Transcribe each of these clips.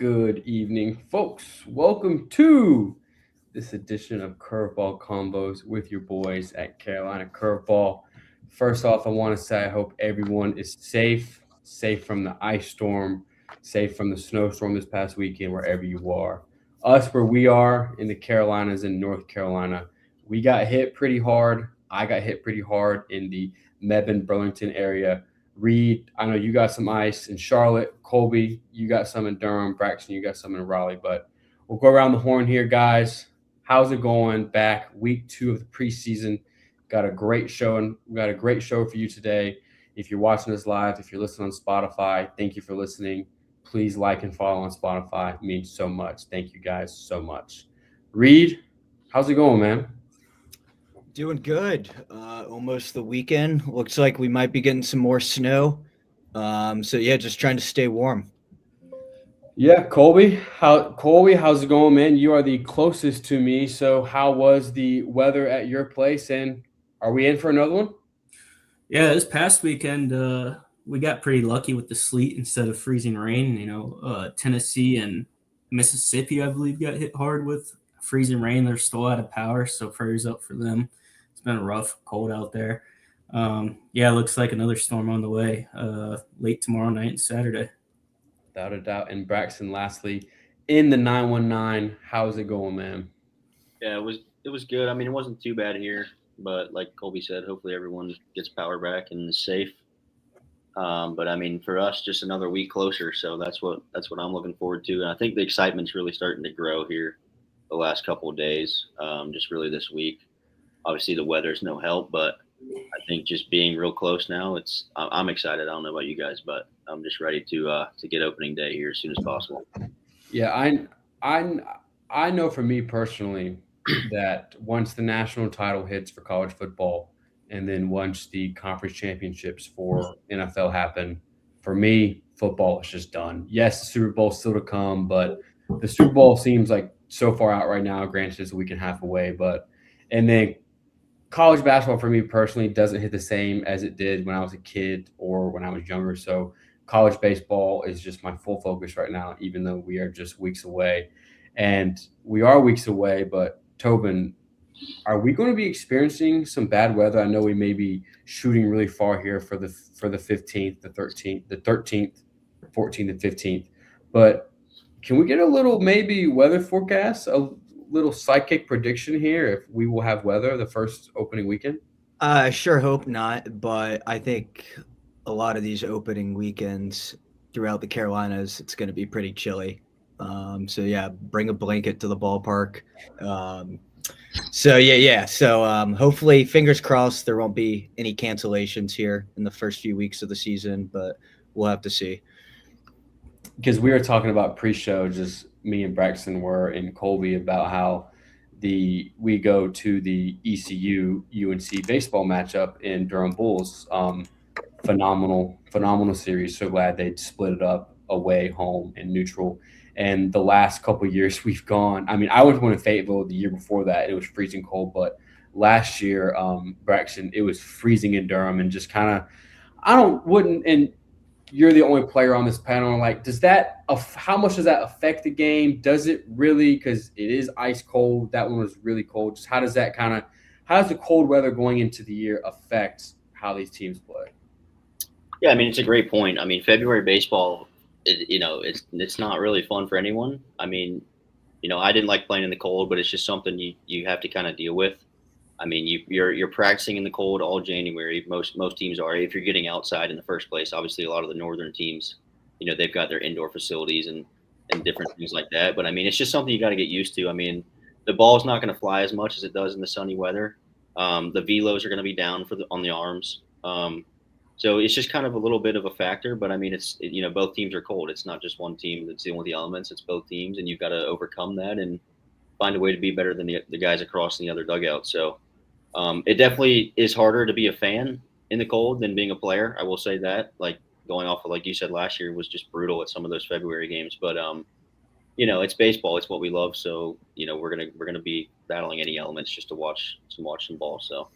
Good evening, folks. Welcome to this edition of Curveball Convos with your boys at Carolina Curveball. First off, I want to say I hope everyone is safe from the ice storm, safe from the snowstorm this past weekend, wherever you are. Us, where we are in the Carolinas in North Carolina, we got hit pretty hard. I got hit pretty hard in the Mebane, Burlington area. Reed, I know you got some ice in Charlotte. Colby, you got some in Durham. Braxton, you got some in Raleigh. But we'll go around the horn here, guys. How's it going? Back week 2 of the preseason. Got a great show, and we got a great show for you today. If you're watching us live, if you're listening on Spotify, thank you for listening. Please like and follow on Spotify. It means so much. Thank you guys so much. Reed, how's it going, man? Doing good. Almost the weekend. Looks like we might be getting some more snow. So yeah, just trying to stay warm. Yeah, Colby, how's it going, man? You are the closest to me. So how was the weather at your place, and are we in for another one? Yeah, this past weekend, we got pretty lucky with the sleet instead of freezing rain. Tennessee and Mississippi, I believe, got hit hard with freezing rain. They're still out of power, so prayers up for them. It's been rough, cold out there. Yeah, it looks like another storm on the way late tomorrow night and Saturday. Without a doubt. And Braxton, lastly, in the 919, how's it going, man? Yeah, it was good. I mean, it wasn't too bad here, but like Colby said, hopefully everyone gets power back and is safe. But I mean, for us, just another week closer, so that's what I'm looking forward to. And I think the excitement's really starting to grow here the last couple of days. Just really this week. Obviously, the weather's no help, but I think just being real close now, I'm excited. I don't know about you guys, but I'm just ready to get opening day here as soon as possible. Yeah, I I know for me personally that once the national title hits for college football, and then once the conference championships for NFL happen, for me, football is just done. Yes, the Super Bowl still to come, but the Super Bowl seems like so far out right now. Granted, it's a week and a half away, but and then college basketball for me personally doesn't hit the same as it did when I was a kid or when I was younger. So college baseball is just my full focus right now, even though we are just weeks away. And we are weeks away, but Tobin, are we going to be experiencing some bad weather? I know we may be shooting really far here for the 15th, the 13th, 14th, and 15th. But can we get a little maybe weather forecast, a little psychic prediction here if we will have weather the first opening weekend? I sure hope not, but I think a lot of these opening weekends throughout the Carolinas, it's going to be pretty chilly. So yeah, bring a blanket to the ballpark. Um, So hopefully, fingers crossed, there won't be any cancellations here in the first few weeks of the season, but we'll have to see. Because we were talking about pre-show, just me and Braxton were in Colby about how the we go to the ECU UNC baseball matchup in Durham Bulls. Phenomenal series. So glad they split it up away, home, and neutral. And the last couple of years we've gone. I mean, I was going to Fayetteville the year before that. It was freezing cold, but last year, Braxton, it was freezing in Durham, and just kind of I don't wouldn't and you're the only player on this panel. Like, how much does that affect the game? Does it really? Because it is ice cold. That one was really cold. Just how does the cold weather going into the year affect how these teams play? Yeah, I mean it's a great point. I mean February baseball, it's not really fun for anyone. I mean, I didn't like playing in the cold, but it's just something you have to kind of deal with. I mean, you're practicing in the cold all January. Most teams are. If you're getting outside in the first place, obviously a lot of the northern teams, they've got their indoor facilities and different things like that. But I mean, it's just something you got to get used to. I mean, the ball's not going to fly as much as it does in the sunny weather. The velos are going to be down on the arms. So it's just kind of a little bit of a factor. But I mean, both teams are cold. It's not just one team that's dealing with the elements. It's both teams, and you've got to overcome that and find a way to be better than the guys across in the other dugout. So it definitely is harder to be a fan in the cold than being a player. I will say that. Like going off of like you said last year was just brutal at some of those February games. But it's baseball. It's what we love. So we're gonna be battling any elements just to watch some ball. So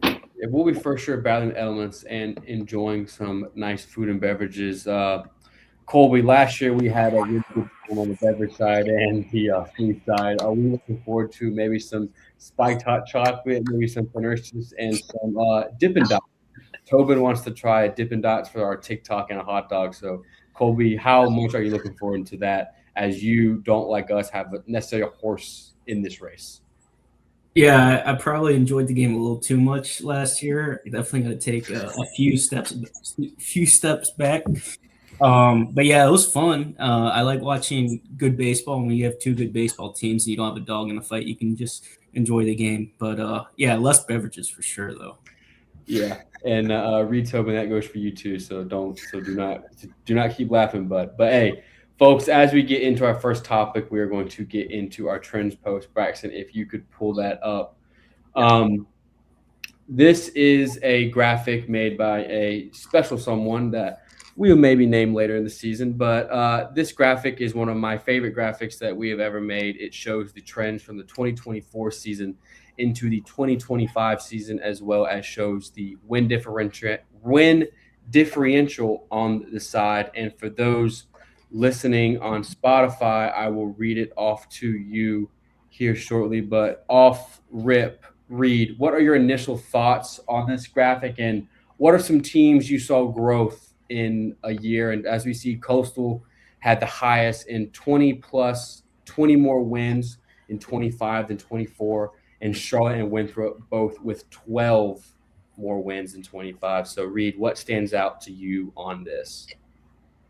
Yeah, we'll be for sure battling elements and enjoying some nice food and beverages. Colby, last year we had a really good time on the beverage side and the food side. Are we looking forward to maybe some spiked hot chocolate, maybe some Pernicious, and some Dippin' Dots? Tobin wants to try Dippin' Dots for our TikTok and a hot dog. So, Colby, how much are you looking forward to that as you don't, like us, have necessarily a horse in this race? Yeah, I probably enjoyed the game a little too much last year. Definitely going to take a few steps back. But yeah, it was fun. I like watching good baseball. When you have two good baseball teams and you don't have a dog in the fight, you can just enjoy the game. But yeah, less beverages for sure, though. Yeah, and Reed Tobin, that goes for you too. So do not keep laughing, but hey, folks, as we get into our first topic, we are going to get into our trends post. Braxton, if you could pull that up. Um, this is a graphic made by a special someone that we'll maybe name later in the season. But this graphic is one of my favorite graphics that we have ever made. It shows the trends from the 2024 season into the 2025 season, as well as shows the win differential on the side. And for those listening on Spotify, I will read it off to you here shortly. But off rip, Reed, what are your initial thoughts on this graphic, and what are some teams you saw growth in a year? And as we see, Coastal had the highest in 20 more wins in 25 than 24, and Charlotte and Winthrop both with 12 more wins in 25. So, Reed, what stands out to you on this?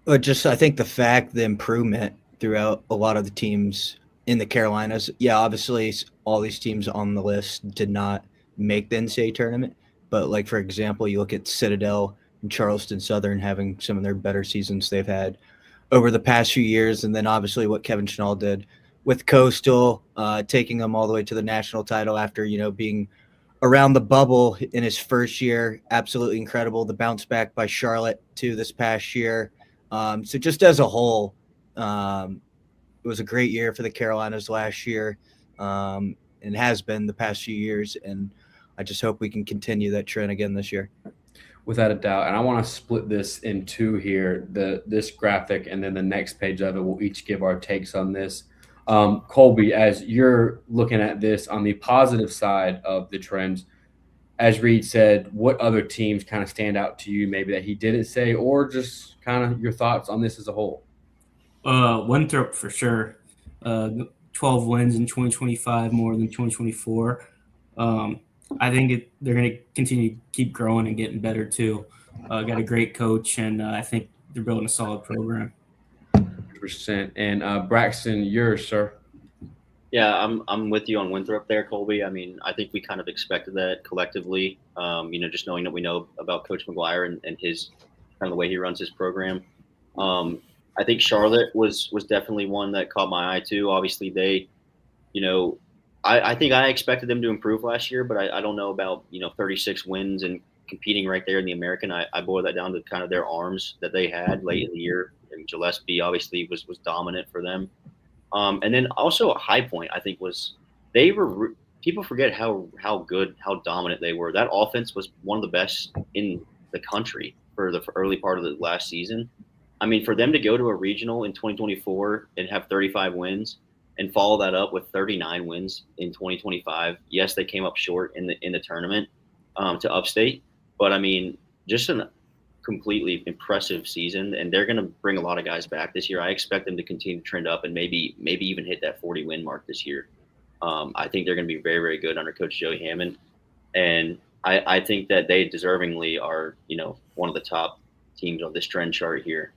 But just I think the improvement throughout a lot of the teams in the Carolinas. Yeah, obviously all these teams on the list did not make the NCAA tournament, but like for example, you look at Citadel and Charleston Southern having some of their better seasons they've had over the past few years, and then obviously what Kevin Schnall did with Coastal, taking them all the way to the national title after being around the bubble in his first year. Absolutely incredible. The bounce back by Charlotte too this past year. So just as a whole, it was a great year for the Carolinas last year, and has been the past few years. And I just hope we can continue that trend again this year. Without a doubt. And I want to split this in two here, this graphic and then the next page of it. We'll each give our takes on this. Colby, as you're looking at this on the positive side of the trends, as Reed said, what other teams kind of stand out to you maybe that he didn't say, or just kind of your thoughts on this as a whole? Winthrop for sure. 12 wins in 2025, more than 2024. I think they're going to continue to keep growing and getting better too. Got a great coach, and I think they're building a solid program. 100%. And Braxton, yours, sir. Yeah, I'm with you on Winthrop there, Colby. I mean, I think we kind of expected that collectively. Just knowing that we know about Coach McGuire and his kind of the way he runs his program. I think Charlotte was definitely one that caught my eye too. Obviously, they, I think I expected them to improve last year, but I don't know about 36 wins and competing right there in the American. I boil that down to kind of their arms that they had late in the year. And Gillespie obviously was dominant for them. And then also a high point, I think, was people forget how good, how dominant they were. That offense was one of the best in the country for the early part of the last season. I mean, for them to go to a regional in 2024 and have 35 wins and follow that up with 39 wins in 2025. Yes, they came up short in the tournament to Upstate, but I mean, just a completely impressive season, and they're going to bring a lot of guys back this year. I expect them to continue to trend up and maybe even hit that 40 win mark this year. I think they're going to be very, very good under Coach Joey Hammond, and I think that they deservingly are one of the top teams on this trend chart here.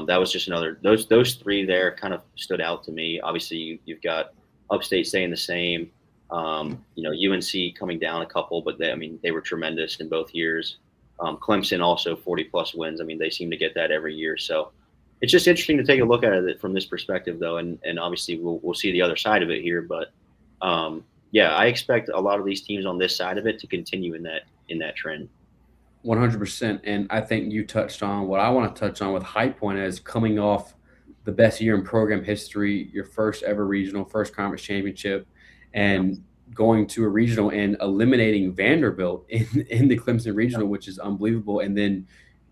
That was just another those three there kind of stood out to me. Obviously, you've got Upstate staying the same. UNC coming down a couple, but they were tremendous in both years. Clemson also 40 plus wins. I mean, they seem to get that every year. So it's just interesting to take a look at it from this perspective, though, and obviously we'll see the other side of it here. But I expect a lot of these teams on this side of it to continue in that trend. 100%. And I think you touched on what I want to touch on with High Point as coming off the best year in program history, your first ever regional, first conference championship, and going to a regional and eliminating Vanderbilt in the Clemson regional, which is unbelievable. And then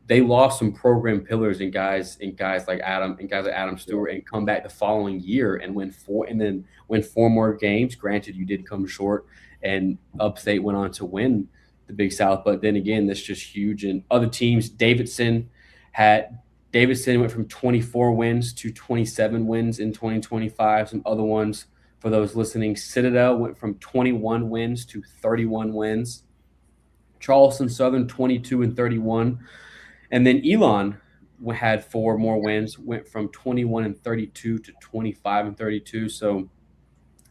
they lost some program pillars and guys like Adam Stewart and come back the following year and win four more games. Granted, you did come short, and Upstate went on to win the Big South, but then again, that's just huge. And other teams, had Davidson went from 24 wins to 27 wins in 2025. Some other ones for those listening, Citadel went from 21 wins to 31 wins. Charleston Southern 22 and 31. And then Elon had four more wins, went from 21 and 32 to 25 and 32. So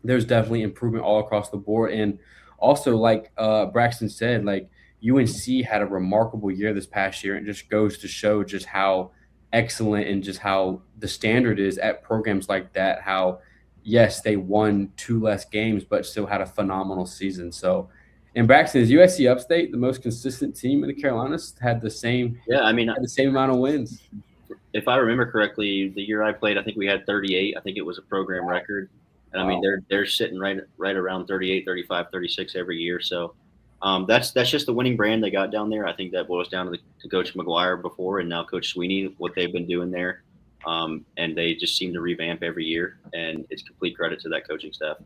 there's definitely improvement all across the board. And also, like Braxton said, like UNC had a remarkable year this past year. And it just goes to show just how excellent and just how the standard is at programs like that. How, yes, they won two less games, but still had a phenomenal season. So, and Braxton, is USC Upstate the most consistent team in the Carolinas? Had the same amount of wins. If I remember correctly, the year I played, I think we had 38. I think it was a program record. And I mean, they're sitting right around 38, 35, 36 every year. So that's just the winning brand they got down there. I think that boils down to Coach McGuire before and now Coach Sweeney, what they've been doing there. And they just seem to revamp every year. And it's complete credit to that coaching staff.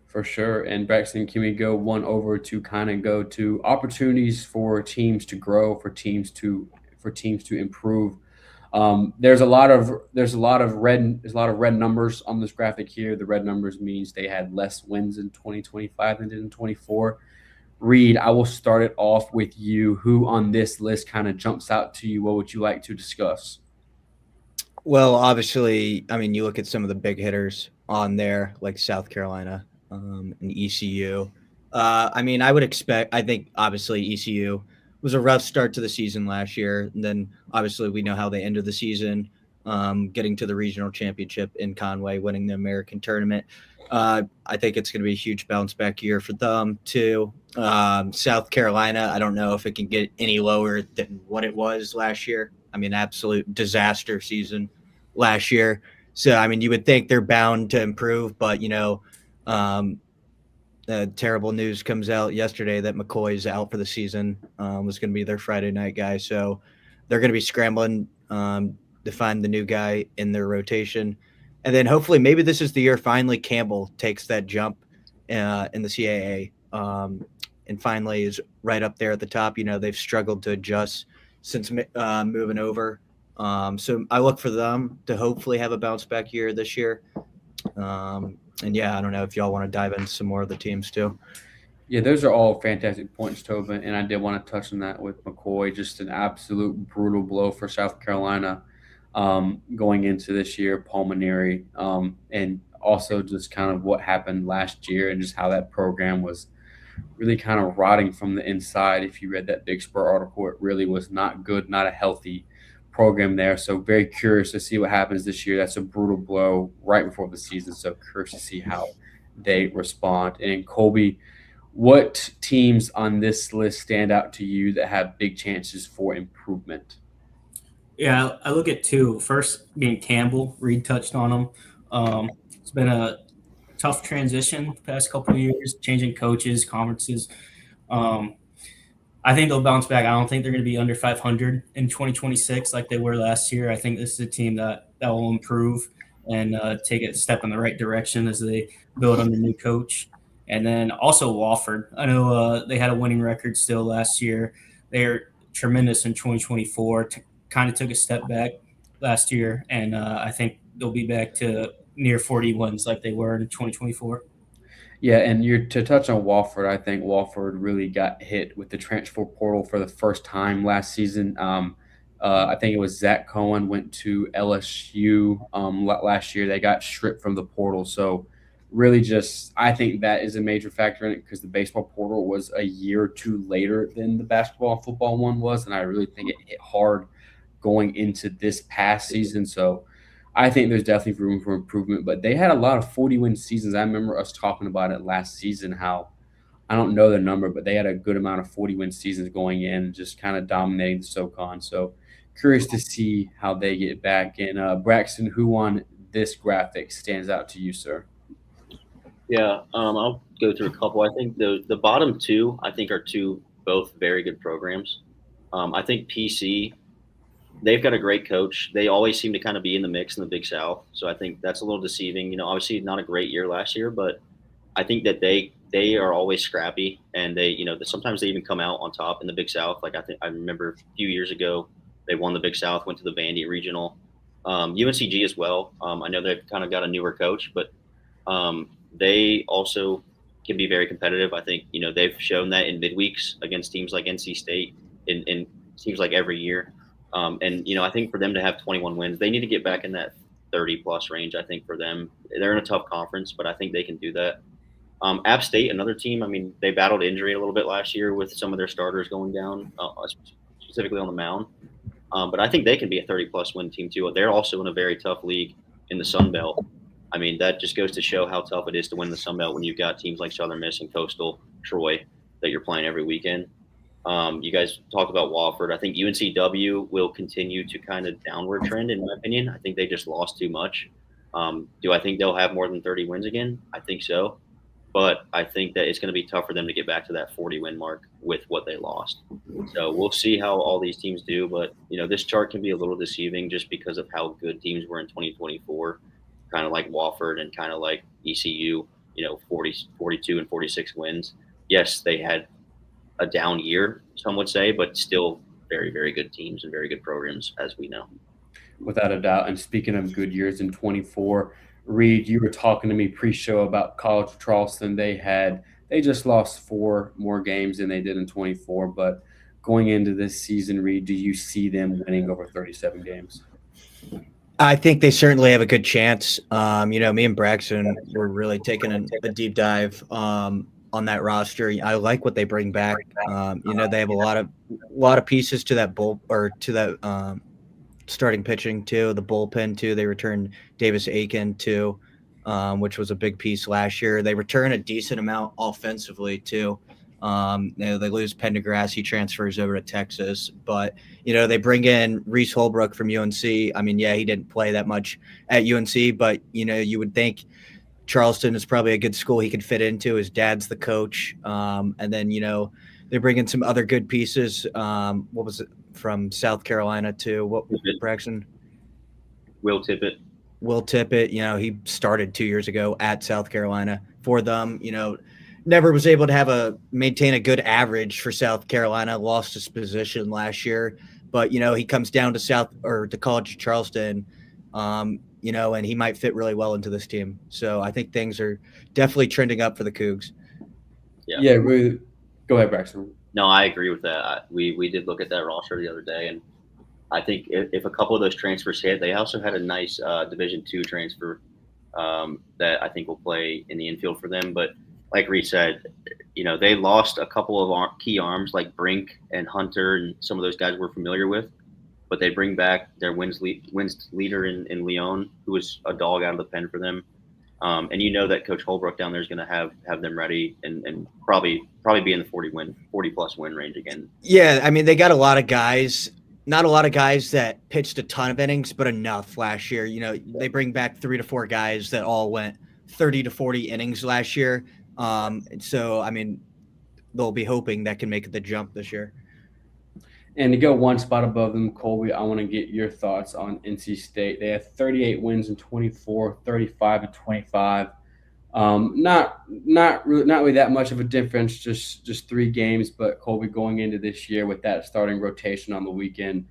For sure. And Braxton, can we go one over to kind of go to opportunities for teams to grow, for teams to improve? There's a lot of red numbers on this graphic here. The red numbers means they had less wins in 2025 than did in 24. Reed, I will start it off with you. Who on this list kind of jumps out to you? What would you like to discuss? Well, obviously, I mean, you look at some of the big hitters on there, like South Carolina and ECU. I mean, I think obviously ECU was a rough start to the season last year. And then obviously we know how they ended the season, getting to the regional championship in Conway, winning the American tournament. I think it's going to be a huge bounce back year for them too. South Carolina, I don't know if it can get any lower than what it was last year. I mean, absolute disaster season last year. So, I mean, you would think they're bound to improve, but, terrible news comes out yesterday that McCoy's out for the season, was going to be their Friday night guy. So they're going to be scrambling to find the new guy in their rotation. And then hopefully maybe this is the year finally Campbell takes that jump in the CAA and finally is right up there at the top. They've struggled to adjust since moving over. So I look for them to hopefully have a bounce back year this year. And yeah, I don't know if y'all want to dive into some more of the teams too. Yeah, those are all fantastic points, Tobin. And I did want to touch on that with McCoy. Just an absolute brutal blow for South Carolina going into this year, pulmonary, and also just kind of what happened last year and just how that program was really kind of rotting from the inside. If you read that Big Spur article, it really was not good, not a healthy program there. So very curious to see what happens this year. That's a brutal blow right before the season. So curious to see how they respond. And Colby, what teams on this list stand out to you that have big chances for improvement? Yeah, I look at two. First being Campbell. Reed touched on him. It's been a tough transition the past couple of years, changing coaches, conferences. I think they'll bounce back. I don't think they're going to be under 500 in 2026 like they were last year. I think this is a team that will improve and take a step in the right direction as they build under new coach. And then also Wofford. I know they had a winning record still last year. They're tremendous in 2024. Kind of took a step back last year, and I think they'll be back to near 40 wins like they were in 2024. Yeah, and to touch on Wofford, I think Wofford really got hit with the transfer portal for the first time last season. I think it was Zach Cohen went to LSU last year. They got stripped from the portal. So really I think that is a major factor in it because the baseball portal was a year or two later than the basketball and football one was. And I really think it hit hard going into this past season. So I think there's definitely room for improvement, but they had a lot of 40-win seasons. I remember us talking about it last season, how I don't know the number, but they had a good amount of 40-win seasons going in, just kind of dominating the SoCon. So curious to see how they get back. And Braxton, who on this graphic stands out to you, sir? Yeah, I'll go through a couple. I think the bottom two, I think, are two both very good programs. I think PC they've got a great coach. They always seem to kind of be in the mix in the Big South. So I think that's a little deceiving. Obviously not a great year last year, but I think that they are always scrappy, and sometimes they even come out on top in the Big South. Like I remember a few years ago they won the Big South, went to the Vandy Regional, UNCG as well. I know they've kind of got a newer coach, but they also can be very competitive. I think they've shown that in midweeks against teams like NC State, in seems like every year. And I think for them to have 21 wins, they need to get back in that 30 plus range. I think for them, they're in a tough conference, but I think they can do that. App State, another team. I mean, they battled injury a little bit last year with some of their starters going down, specifically on the mound. But I think they can be a 30 plus win team too. They're also in a very tough league in the Sun Belt. I mean, that just goes to show how tough it is to win the Sun Belt when you've got teams like Southern Miss and Coastal, Troy that you're playing every weekend. You guys talk about Wofford. I think UNCW will continue to kind of downward trend, in my opinion. I think they just lost too much. Do I think they'll have more than 30 wins again? I think so. But I think that it's going to be tough for them to get back to that 40 win mark with what they lost. So we'll see how all these teams do. But, this chart can be a little deceiving just because of how good teams were in 2024, kind of like Wofford and kind of like ECU, 42 and 46 wins. Yes, they had a down year, some would say, but still very, very good teams and very good programs, as we know. Without a doubt. And speaking of good years in 24, Reed, you were talking to me pre-show about College of Charleston. They just lost 4 more games than they did in 24. But going into this season, Reed, do you see them winning over 37 games? I think they certainly have a good chance. Me and Braxton were really taking a deep dive on that roster. I like what they bring back. They have a lot of pieces to that starting pitching too, the bullpen too. They returned Davis Aiken too, which was a big piece last year. They return a decent amount offensively too. They lose Pendergrass. He transfers over to Texas, but they bring in Reese Holbrook from UNC. I mean, yeah, he didn't play that much at UNC, but you would think Charleston is probably a good school he could fit into. His dad's the coach. And then, they bring in some other good pieces. What was it from South Carolina too? What Braxton? Will Tippett. He started 2 years ago at South Carolina for them. Never was able to maintain a good average for South Carolina. Lost his position last year, but he comes down to College of Charleston. And he might fit really well into this team. So I think things are definitely trending up for the Cougs. Yeah, really. Go ahead, Braxton. No, I agree with that. We did look at that roster the other day, and I think if a couple of those transfers hit, they also had a nice Division II transfer that I think will play in the infield for them. But like Reed said, they lost a couple of key arms like Brink and Hunter and some of those guys we're familiar with. But they bring back their wins leader in Leon, who was a dog out of the pen for them. And that Coach Holbrook down there is going to have them ready and probably be in the 40 plus win range again. Yeah, I mean, they got a lot of guys, not a lot of guys that pitched a ton of innings, but enough last year. They bring back 3 to 4 guys that all went 30 to 40 innings last year. So, I mean, they'll be hoping that can make the jump this year. And to go one spot above them, Colby, I want to get your thoughts on NC State. They have 38 wins in 24, 35 and 25. Not really that much of a difference, just 3 games. But Colby, going into this year with that starting rotation on the weekend,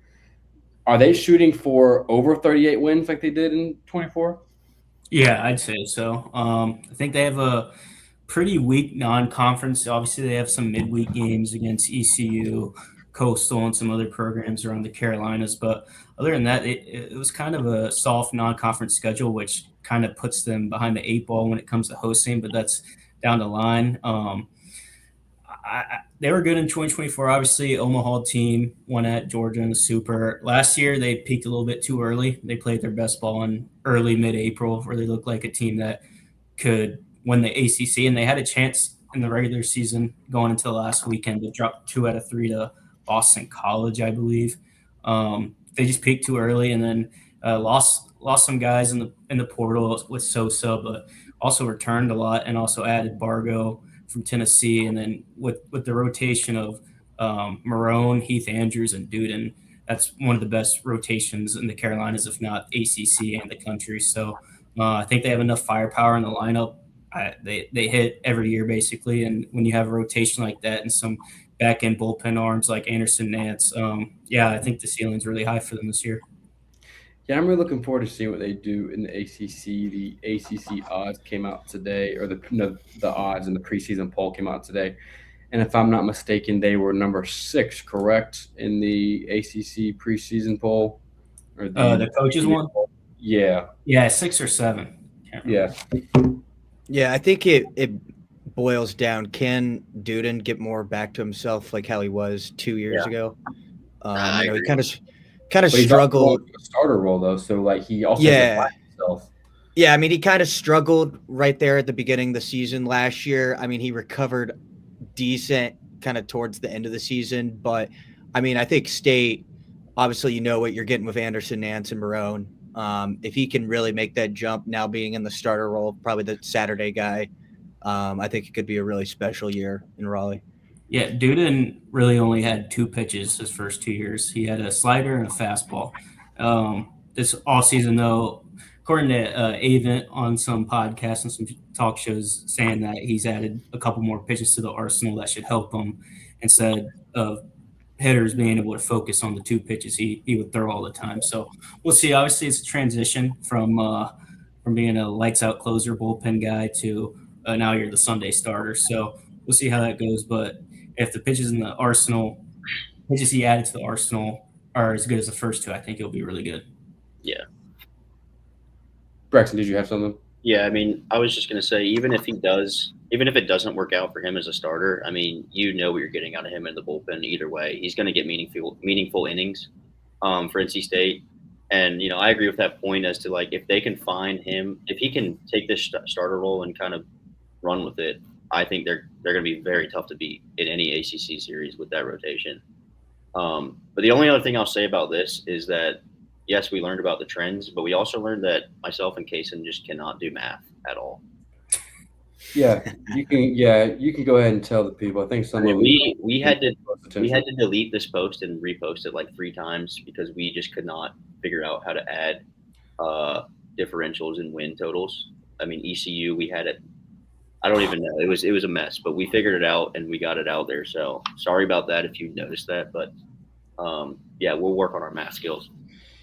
are they shooting for over 38 wins like they did in 24? Yeah, I'd say so. I think they have a pretty weak non-conference. Obviously, they have some midweek games against ECU, Coastal, and some other programs around the Carolinas. But other than that, it was kind of a soft non-conference schedule, which kind of puts them behind the 8 ball when it comes to hosting, but that's down the line. They were good in 2024. Obviously, Omaha team won at Georgia in the Super. Last year, they peaked a little bit too early. They played their best ball in early, mid-April, where they looked like a team that could win the ACC, and they had a chance in the regular season going into the last weekend to drop 2 out of 3 to Boston College, I believe. They just peaked too early, and then lost some guys in the portal with Sosa, but also returned a lot and also added Bargo from Tennessee. And then with the rotation of Marone, Heath Andrews, and Duden, that's one of the best rotations in the Carolinas, if not ACC and the country. So I think they have enough firepower in the lineup. They hit every year basically, and when you have a rotation like that and some back end bullpen arms like Anderson Nance, I think the ceiling's really high for them this year. Yeah, I'm really looking forward to seeing what they do in the ACC. The ACC odds came out today, or the odds in the preseason poll came out today. And if I'm not mistaken, they were number 6, correct, in the ACC preseason poll, or The coaches one, Yeah, 6 or 7. Can't yeah. remember. Yeah, I think it boils down. Can Duden get more back to himself like how he was 2 years ago? I He agree. kind of But he's struggled. also a starter role though, so like he also has to Yeah. find himself. Yeah, I mean, he kind of struggled right there at the beginning of the season last year. I mean, he recovered decent kind of towards the end of the season, but I mean, I think State, obviously, you know what you're getting with Anderson, Nance, and Marone. If he can really make that jump now being in the starter role, probably the Saturday guy, I think it could be a really special year in Raleigh. Yeah, Duden really only had 2 pitches his first 2 years. He had a slider and a fastball. This all season, though, according to Avent on some podcasts and some talk shows, saying that he's added a couple more pitches to the arsenal that should help him instead of hitters being able to focus on the 2 pitches he would throw all the time. So we'll see. Obviously, it's a transition from being a lights out closer bullpen guy to now you're the Sunday starter. So we'll see how that goes. But if the pitches in the arsenal, pitches he added to the arsenal are as good as the first 2, I think it'll be really good. Yeah. Braxton, did you have something? Yeah, I mean, I was just going to say, even if it doesn't work out for him as a starter, I mean, you know what you're getting out of him in the bullpen either way. He's going to get meaningful innings for NC State. And, I agree with that point as to, like, if they can find him, if he can take this starter role and kind of run with it, I think they're going to be very tough to beat in any ACC series with that rotation. But the only other thing I'll say about this is that, yes, we learned about the trends, but we also learned that myself and Kaysen just cannot do math at all. Yeah, you can. Yeah, you can go ahead and tell the people. I think some of them we had to delete this post and repost it like 3 times because we just could not figure out how to add differentials and win totals. I mean, ECU, we had it. I don't even know. It was a mess, but we figured it out and we got it out there. So sorry about that if you noticed that, but we'll work on our math skills.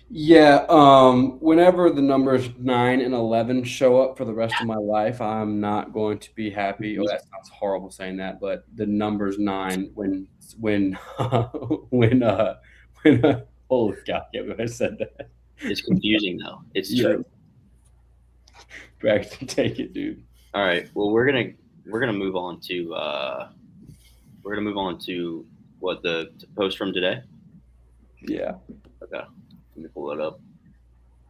Yeah, whenever the numbers 9 and 11 show up for the rest of my life, I'm not going to be happy. Oh, that sounds horrible saying that, but the numbers 9 when holy cow, yeah, when I said that. It's confusing though. It's true. Braxton, take it, dude. All right. Well, we're gonna move on to what the post from today. Yeah. Okay. Let me pull it up.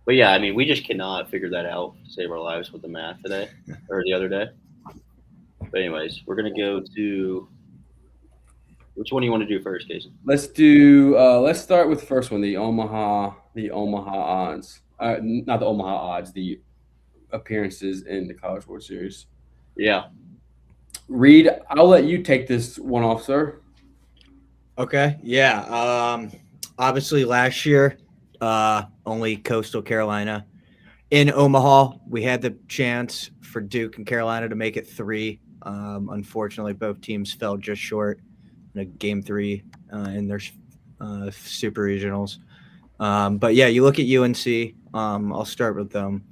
But yeah, I mean, we just cannot figure that out to save our lives with the math today or the other day. But anyways, we're gonna go to which one do you want to do first, Jason? Let's start with the first one, the Omaha odds. Not the Omaha odds, the appearances in the College World Series. Yeah. Reed, I'll let you take this one off, sir. Okay. Yeah. Obviously last year, only Coastal Carolina. In Omaha, we had the chance for Duke and Carolina to make it 3. Unfortunately, both teams fell just short in a game 3 in their super regionals. But yeah, you look at UNC. I'll start with them.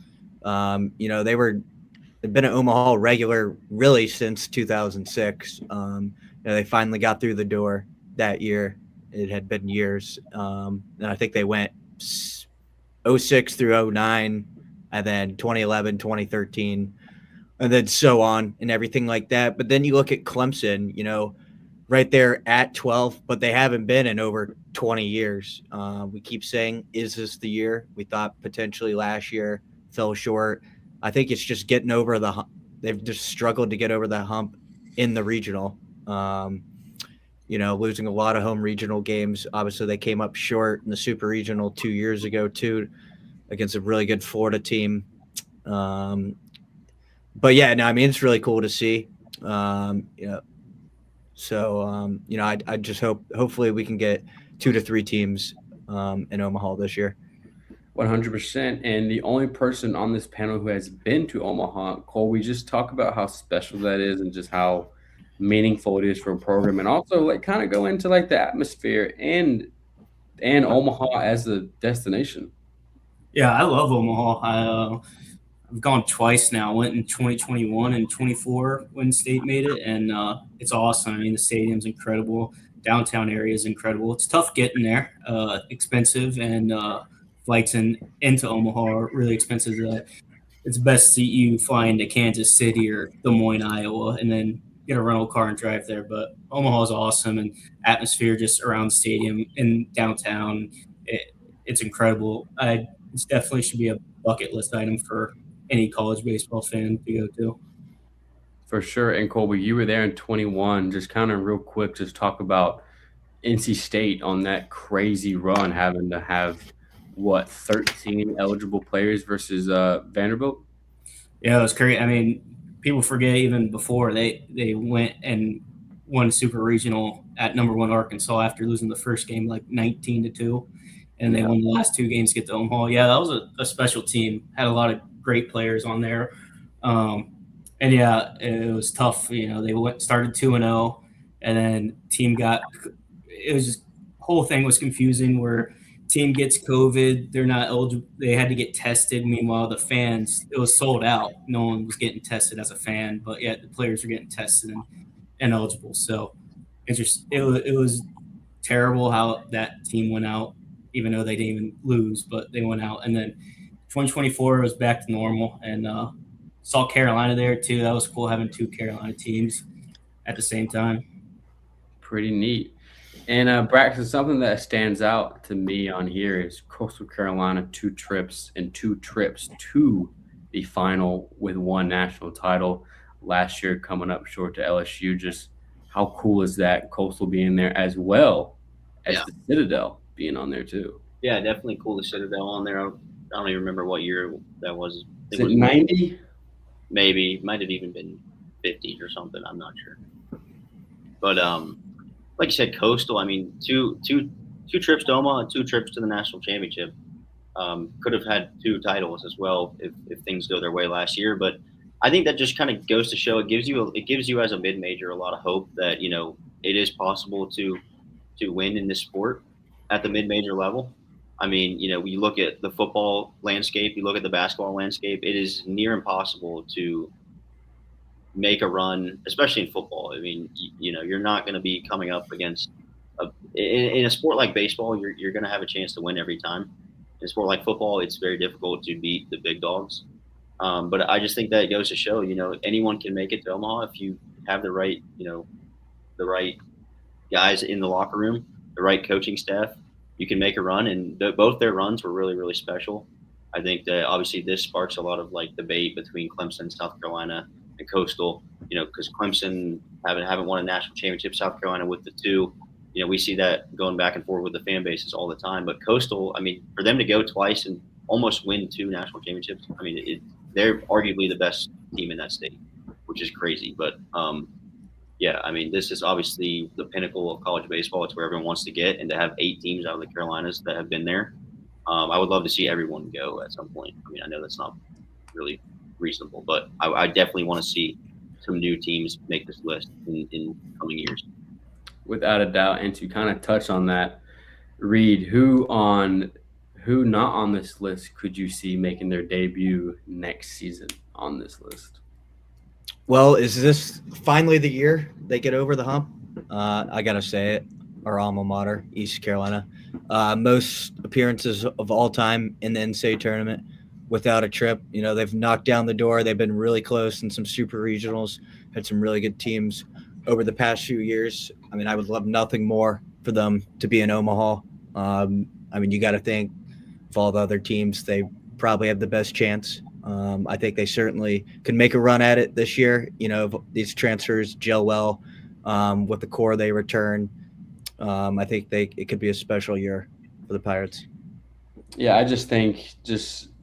They've been an Omaha regular really since 2006. They finally got through the door that year. It had been years. And I think they went 06 through 09, and then 2011, 2013, and then so on and everything like that. But then you look at Clemson, right there at 12, but they haven't been in over 20 years. We keep saying, is this the year? We thought potentially last year, fell short. I think it's just getting over the hump. They've just struggled to get over the hump in the regional. Losing a lot of home regional games. Obviously, they came up short in the super regional 2 years ago, too, against a really good Florida team. But yeah, no, I mean, it's really cool to see. So, I just hopefully we can get 2 to 3 teams in Omaha this year. 100%. And the only person on this panel who has been to Omaha, Cole, we just talk about how special that is and just how meaningful it is for a program, and also like kind of go into like the atmosphere and Omaha as a destination. Yeah, I love Omaha. I've gone twice now. I went in 2021 and 24 when state made it, and it's awesome. I mean, the stadium's incredible. Downtown area is incredible. It's tough getting there, expensive, and flights into Omaha are really expensive. It's best seat you fly into Kansas City or Des Moines, Iowa, and then get a rental car and drive there. But Omaha is awesome, and atmosphere just around the stadium in downtown, it's incredible. It definitely should be a bucket list item for any college baseball fan to go to. For sure. And Colby, you were there in 21. Just kind of real quick, just talk about NC State on that crazy run, having to have what 13 eligible players versus Vanderbilt. Yeah, it was crazy. I mean, people forget even before they went and won super regional at number one Arkansas after losing the first game like 19-2, and they won the last two games to get to Omaha. Yeah, that was a special team. Had a lot of great players on there, and yeah, it was tough. You know, they started 2-0, and then team got it was just whole thing was confusing where team gets COVID, they're not eligible. They had to get tested. Meanwhile, the fans, it was sold out. No one was getting tested as a fan, but yet the players were getting tested and eligible. So it was terrible how that team went out, even though they didn't even lose, but they went out. And then 2024 was back to normal, and saw Carolina there too. That was cool having two Carolina teams at the same time. Pretty neat. And Braxton, something that stands out to me on here is Coastal Carolina 2 trips to the final with one national title last year, coming up short to LSU. Just how cool is that? Coastal being there as well as the Citadel being on there too. Yeah, definitely cool. The Citadel on there. I don't even remember what year that was. Is it 90? Maybe might have even been 50 or something. I'm not sure. But like you said, Coastal. I mean, two trips to Omaha and 2 trips to the national championship. Could have had 2 titles as well if things go their way last year. But I think that just kind of goes to show it gives you as a mid major a lot of hope that it is possible to win in this sport at the mid major level. I mean, you look at the football landscape, you look at the basketball landscape. It is near impossible to make a run, especially in football. I mean, you're not going to be coming up against in a sport like baseball. You're going to have a chance to win every time. In a sport like football, it's very difficult to beat the big dogs. But I just think that it goes to show, anyone can make it to Omaha if you have the right guys in the locker room, the right coaching staff. You can make a run, and both their runs were really, really special. I think that obviously this sparks a lot of debate between Clemson, South Carolina, and Coastal. Because Clemson haven't won a national championship, South Carolina with the 2. We see that going back and forth with the fan bases all the time. But Coastal, I mean, for them to go twice and almost win 2 national championships, I mean, they're arguably the best team in that state, which is crazy. But yeah, I mean, this is obviously the pinnacle of college baseball. It's where everyone wants to get, and to have 8 teams out of the Carolinas that have been there, I would love to see everyone go at some point. I mean, I know that's not really reasonable, but I definitely want to see some new teams make this list in coming years. Without a doubt. And to kind of touch on that, Reed, who not on this list could you see making their debut next season on this list? Well, is this finally the year they get over the hump? I got to say it. Our alma mater, East Carolina. Most appearances of all time in the NCAA tournament without a trip. They've knocked down the door. They've been really close in some super regionals, had some really good teams over the past few years. I mean, I would love nothing more for them to be in Omaha. I mean, you got to think of all the other teams, they probably have the best chance. I think they certainly could make a run at it this year. These transfers gel well with the core they return. I think it could be a special year for the Pirates. Yeah, I just think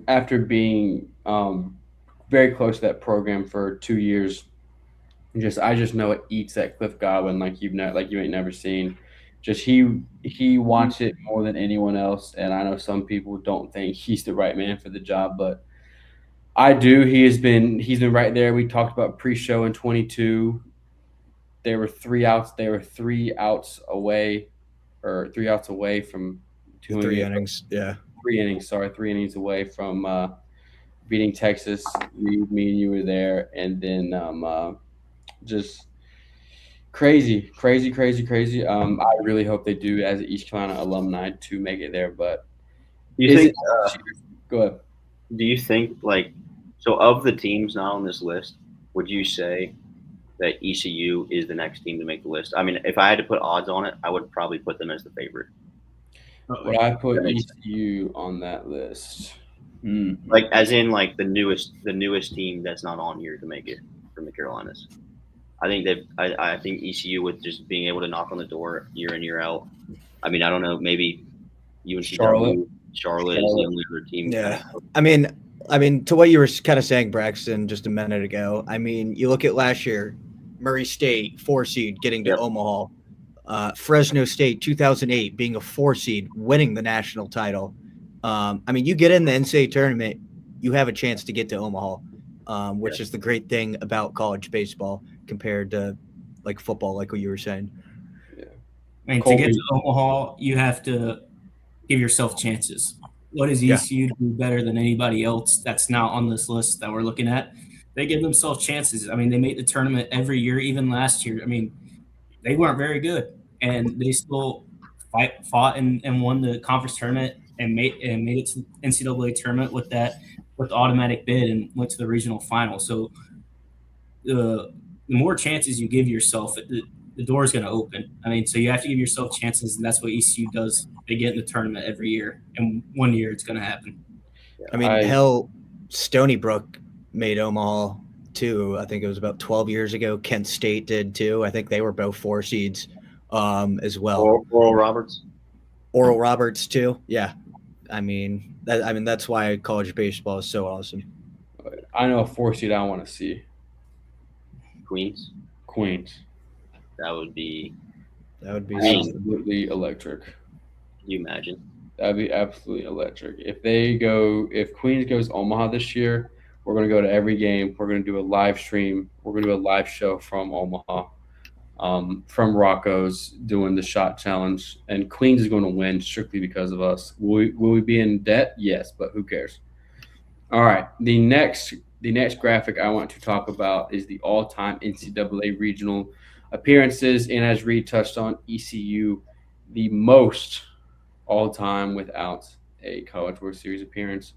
after being very close to that program for 2 years, I just know it eats that Cliff Godwin like you ain't never seen. Just he wants it more than anyone else, and I know some people don't think he's the right man for the job, but I do. He's been right there. We talked about pre-show in 22. They were 3 outs. They were 3 outs away, or 3 outs away from doing 3 innings. Yeah. 3 innings. Sorry, 3 innings away from beating Texas. Me and you were there, and then just crazy, crazy, crazy, crazy. I really hope they do as an East Carolina alumni to make it there, but Do you is think? it? Go ahead. Do you think like so of the teams not on this list? Would you say that ECU is the next team to make the list? I mean, if I had to put odds on it, I would probably put them as the favorite. Would I put That makes ECU on that list? Like as in like the newest team that's not on here to make it from the Carolinas. I think I think ECU with just being able to knock on the door year in year out. I mean, I don't know, maybe UNCW, Charlotte is the only other team. Yeah. I mean, to what you were kind of saying, Braxton, just a minute ago. I mean, you look at last year, Murray State 4 seed getting to Yep. Omaha, Fresno State 2008 being a 4 seed winning the national title. I mean, you get in the NCAA tournament, you have a chance to get to Omaha, which is the great thing about college baseball compared to like football, like what you were saying. I mean, to get to Omaha, you have to give yourself chances. What does ECU do better than anybody else that's not on this list that we're looking at? They give themselves chances. I mean, they make the tournament every year, even last year. I mean, they weren't very good, and they still fought and won the conference tournament and made it to the NCAA tournament with the automatic bid and went to the regional final. So the more chances you give yourself, the door is going to open. I mean, so you have to give yourself chances, and that's what ECU does. They get in the tournament every year, and one year it's going to happen. I mean, hell, Stony Brook made Omaha too. I think it was about 12 years ago. Kent State did too. I think they were both 4 seeds as well. Oral Roberts. Oral Roberts too. Yeah. I mean, that's why college baseball is so awesome. I know a 4 seed I want to see. Queens. That would be absolutely electric. Can you imagine? That'd be absolutely electric. If Queens goes Omaha this year, we're going to go to every game. We're going to do a live stream. We're going to do a live show from Omaha, from Rocco's doing the shot challenge. And Queens is going to win strictly because of us. Will we be in debt? Yes, but who cares? All right. The next graphic I want to talk about is the all-time NCAA regional appearances. And as Reed touched on, ECU, the most all-time without a College World Series appearance.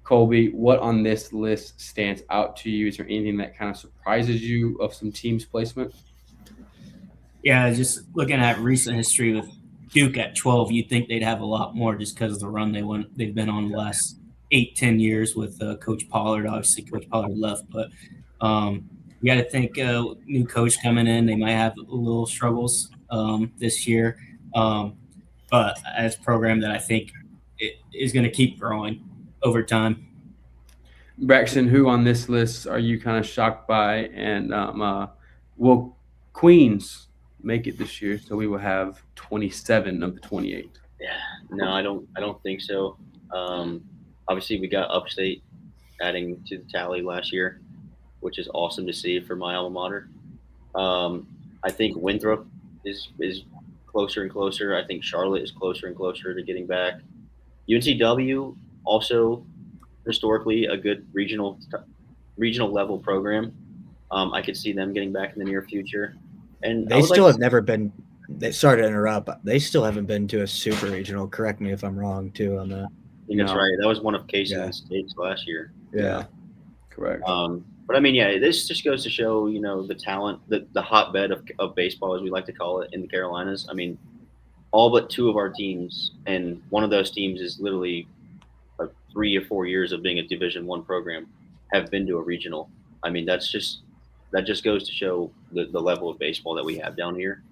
Colby, what on this list stands out to you? Is there anything that kind of surprises you of some teams' placement? Yeah, just looking at recent history with Duke at 12, you'd think they'd have a lot more just because of the run they've been on the last 8-10 years with Coach Pollard. Obviously, Coach Pollard left, but you got to think new coach coming in, they might have a little struggles this year. But as a program that I think it is going to keep growing over time. Braxton, who on this list are you kind of shocked by? And will Queens make it this year? So we will have 27 of the 28. Yeah, no, I don't think so. Obviously, we got Upstate adding to the tally last year, which is awesome to see for my alma mater. I think Winthrop is closer and closer. I think Charlotte is closer and closer to getting back. UNCW also historically a good regional level program. I could see them getting back in the near future. And they still have never been. Sorry to interrupt. They still haven't been to a super regional. Correct me if I'm wrong too on that. I think that's right. That was one of Casey's states last year. Yeah, correct. But I mean, yeah, this just goes to show, the talent, the hotbed of baseball, as we like to call it, in the Carolinas. I mean, all but 2 of our teams, and one of those teams is literally 3 or 4 years of being a Division I program, have been to a regional. I mean, that just goes to show the level of baseball that we have down here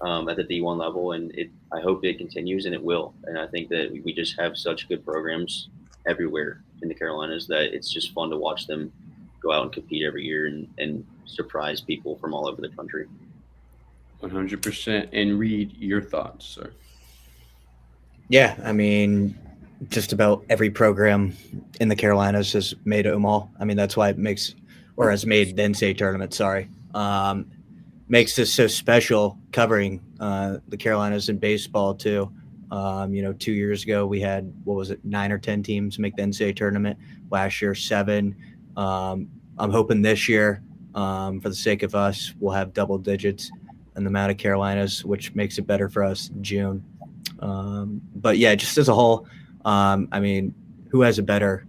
at the D1 level, and I hope it continues, and it will. And I think that we just have such good programs everywhere in the Carolinas that it's just fun to watch them go out and compete every year and surprise people from all over the country. 100%. And Reed, your thoughts, sir? Yeah, I mean, just about every program in the Carolinas has made Omaha. I mean, that's why it makes, or has made the NCAA tournament. Sorry, makes this so special covering the Carolinas in baseball too. 2 years ago we had, what was it, 9 or 10 teams make the NCAA tournament. Last year 7. I'm hoping this year, for the sake of us, we'll have double digits in the amount of Carolinas, which makes it better for us in June. But yeah, just as a whole, I mean, who has a better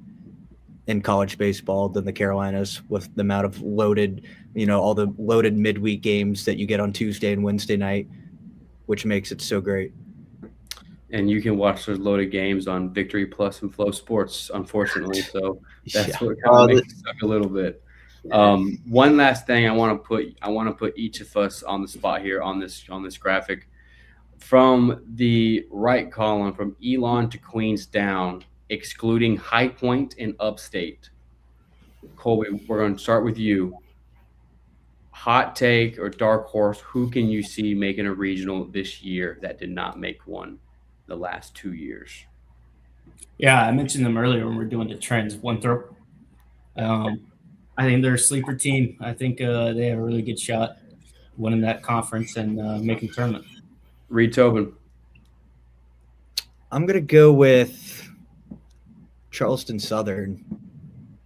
in college baseball than the Carolinas with the amount of loaded, all the loaded midweek games that you get on Tuesday and Wednesday night, which makes it so great. And you can watch those loaded games on Victory Plus and Flow Sports, unfortunately. So that's Yeah. what kind of makes it suck a little bit. Yeah. One last thing I want to put each of us on the spot here on this graphic. From the right column, from Elon to Queens down, excluding High Point and Upstate. Colby, we're going to start with you. Hot take or dark horse, who can you see making a regional this year that did not make one the last 2 years? Yeah, I mentioned them earlier when we are doing the trends. Winthrop. I think they're a sleeper team. I think they have a really good shot winning that conference and making tournament. Reed Tobin. I'm gonna go with Charleston Southern.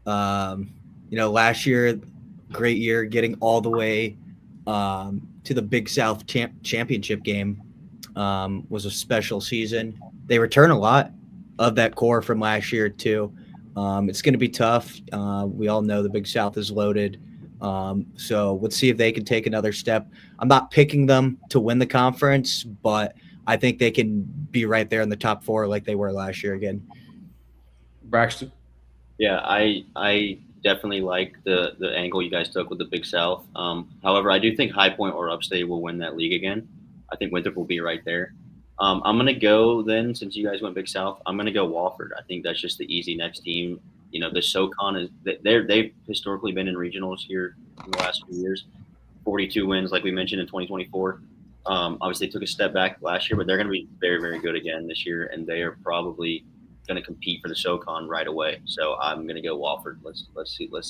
Last year, great year, getting all the way to the Big South championship game was a special season. They return a lot of that core from last year too. It's going to be tough. We all know the Big South is loaded. So let's see if they can take another step. I'm not picking them to win the conference, but I think they can be right there in the top 4 like they were last year again. Braxton. Yeah, I definitely like the angle you guys took with the Big South. However, I do think High Point or Upstate will win that league again. I think Winthrop will be right there. I'm gonna go then, since you guys went Big South. I'm gonna go Wofford. I think that's just the easy next team. The SoCon is they've historically been in regionals here in the last few years. 42 wins, like we mentioned in 2024. Obviously, they took a step back last year, but they're going to be very, very good again this year, and they are probably going to compete for the SoCon right away. So I'm going to go Wofford. Let's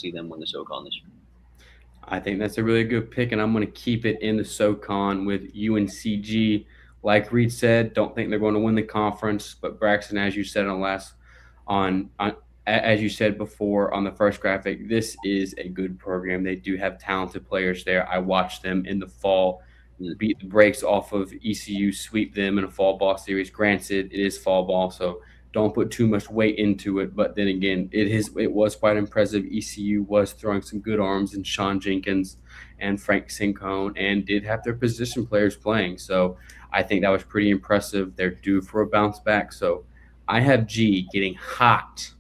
see them win the SoCon this year. I think that's a really good pick, and I'm going to keep it in the SoCon with UNCG. Like Reed said, don't think they're going to win the conference, but Braxton, as you said as you said before on the first graphic, this is a good program. They do have talented players there. I watched them in the fall beat the brakes off of ECU, sweep them in a fall ball series. Granted, it is fall ball, so don't put too much weight into it. But then again, it was quite impressive. ECU was throwing some good arms in Sean Jenkins and Frank Sincone, and did have their position players playing. So I think that was pretty impressive. They're due for a bounce back. So I have G getting hot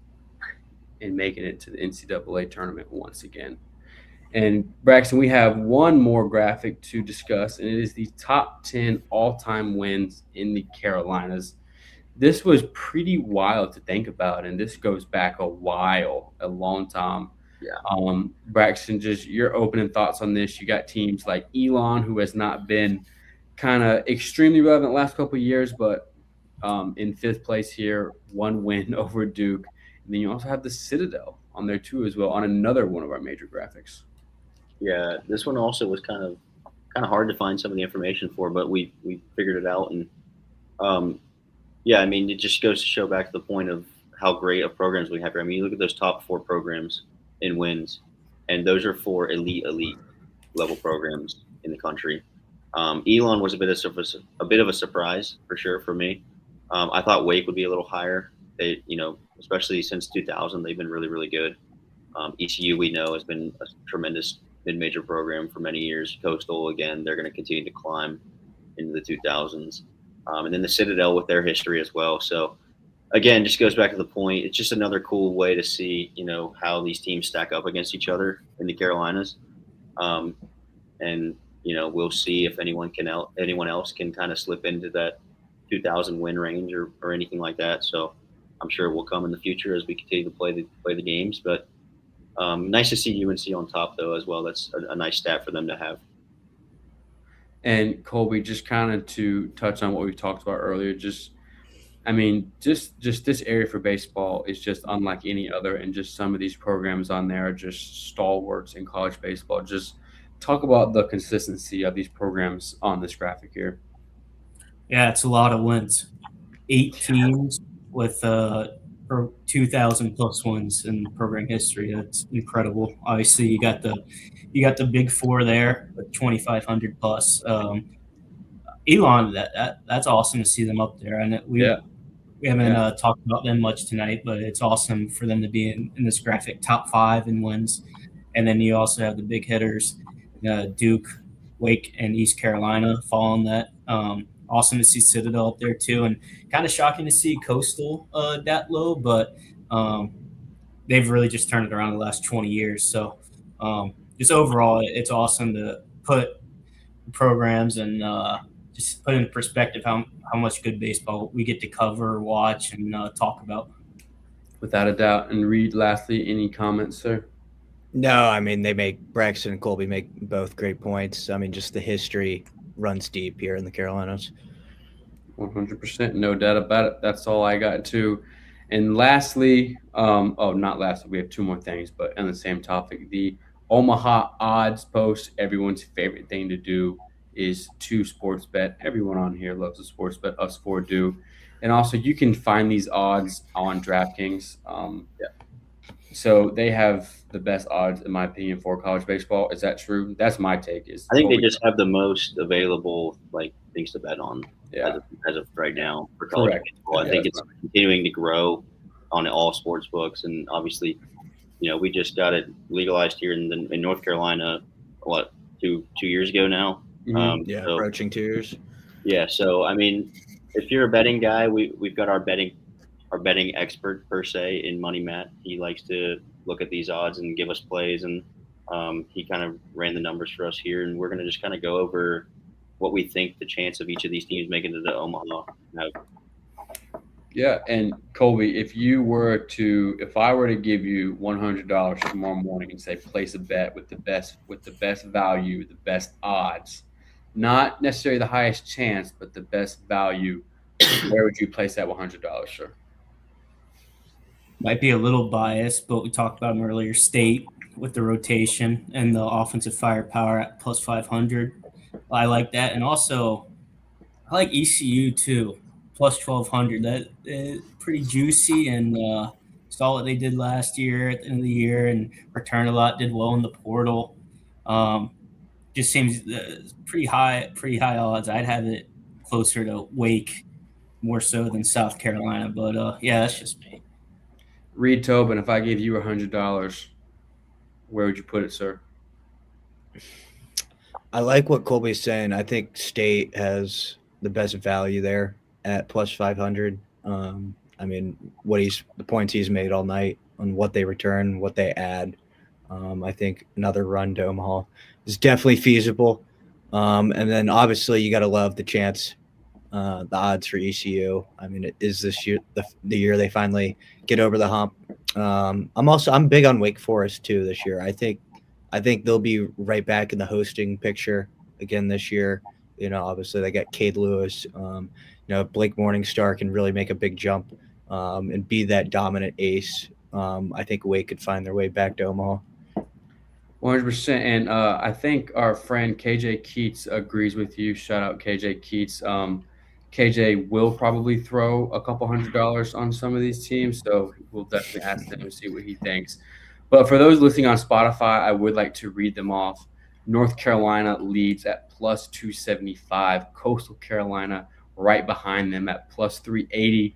and making it to the NCAA tournament once again. And Braxton, we have one more graphic to discuss, and it is the top 10 all-time wins in the Carolinas. This was pretty wild to think about, and this goes back a long time. Yeah. Braxton, just your opening thoughts on this. You got teams like Elon, who has not been kind of extremely relevant the last couple of years, but in 5th place here, 1 win over Duke. And then you also have the Citadel on there too as well, on another one of our major graphics. Yeah, this one also was kind of hard to find some of the information for, but we figured it out. And yeah, I mean, it just goes to show back to the point of how great of programs we have here. I mean, you look at those top 4 programs in wins, and those are 4 elite level programs in the country. Elon was a bit of a surprise for sure for me. I thought Wake would be a little higher. They, especially since 2000, they've been really, really good. ECU, we know, has been a tremendous mid-major program for many years. Coastal, again, they're going to continue to climb into the 2000s. And then the Citadel with their history as well. So, again, just goes back to the point. It's just another cool way to see, how these teams stack up against each other in the Carolinas. And, we'll see if anyone else can kind of slip into that 2000 win range or anything like that. So I'm sure it will come in the future as we continue to play the games. But nice to see UNC on top, though, as well. That's a nice stat for them to have. And Colby, just kind of to touch on what we talked about earlier, just this area for baseball is just unlike any other, and just some of these programs on there are just stalwarts in college baseball. Just talk about the consistency of these programs on this graphic here. Yeah, it's a lot of wins. 8 teams with 2,000 plus wins in program history. That's incredible. Obviously, you got the big four there with 2,500 plus. Elon, that's awesome to see them up there. And Yeah, we haven't yeah, talked about them much tonight, but it's awesome for them to be in this graphic top 5 in wins. And then you also have the big hitters, Duke, Wake, and East Carolina following that. Awesome to see Citadel up there too, and kind of shocking to see Coastal that low, but they've really just turned it around the last 20 years. So just overall, it's awesome to put programs and just put in perspective how much good baseball we get to cover, watch, and talk about. without a doubt. And Reed, lastly, any comments, sir? No, I mean Braxton and Colby make both great points. I mean, just the history runs deep here in the Carolinas. 100%, no doubt about it. That's all I got too. And lastly, not lastly, we have two more things, but on the same topic, the Omaha odds post. Everyone's favorite thing to do is to sports bet. Everyone on here loves a sports bet. Us four do. And also, you can find these odds on DraftKings. So they have the best odds, in my opinion, for college baseball. Is that true? That's my take. I think they just have the most available things to bet on yeah, as of right now for college correct. baseball. I Yeah, think that's it's continuing to grow on all sports books, and obviously, we just got it legalized here in North Carolina. What 2 years ago now? Mhm. Yeah, So, approaching 2 years. yeah. So I mean, if you're a betting guy, we've got our betting expert per se in Money Matt. He likes to look at these odds and give us plays, and he kind of ran the numbers for us here, and we're going to just kind of go over what we think the chance of each of these teams making it to Omaha have. Yeah, and Colby, if I were to give you $100 tomorrow morning and say place a bet with the best value, the best odds, not necessarily the highest chance, but the best value, where would you place that $100, sir? Might be a little biased, but we talked about them earlier. State with the rotation and the offensive firepower at plus 500. I like that, and also I like ECU too, plus 1,200. That is pretty juicy, and saw what they did last year at the end of the year and returned a lot. Did well in the portal. Just seems pretty high odds. I'd have it closer to Wake more so than South Carolina, but yeah, that's just me. Reed Tobin, if I gave you $100, where would you put it, sir? I like what Colby's saying. I think State has the best value there at plus 500. I mean, the points he's made all night on what they return, what they add. I think another run to Omaha is definitely feasible. And then obviously you got to love the chance, the odds for ECU. I mean, it is this year the year they finally get over the hump. I'm big on Wake Forest too this year. I think they'll be right back in the hosting picture again this year. Obviously they got Cade Lewis. Blake Morningstar can really make a big jump and be that dominant ace. I think Wake could find their way back to Omaha. 100%. And I think our friend KJ Keats agrees with you. Shout out KJ Keats. KJ will probably throw a couple $100 on some of these teams, so we'll definitely ask him and see what he thinks. But for those listening on Spotify, I would like to read them off. North Carolina leads at plus 275. Coastal Carolina right behind them at plus 380.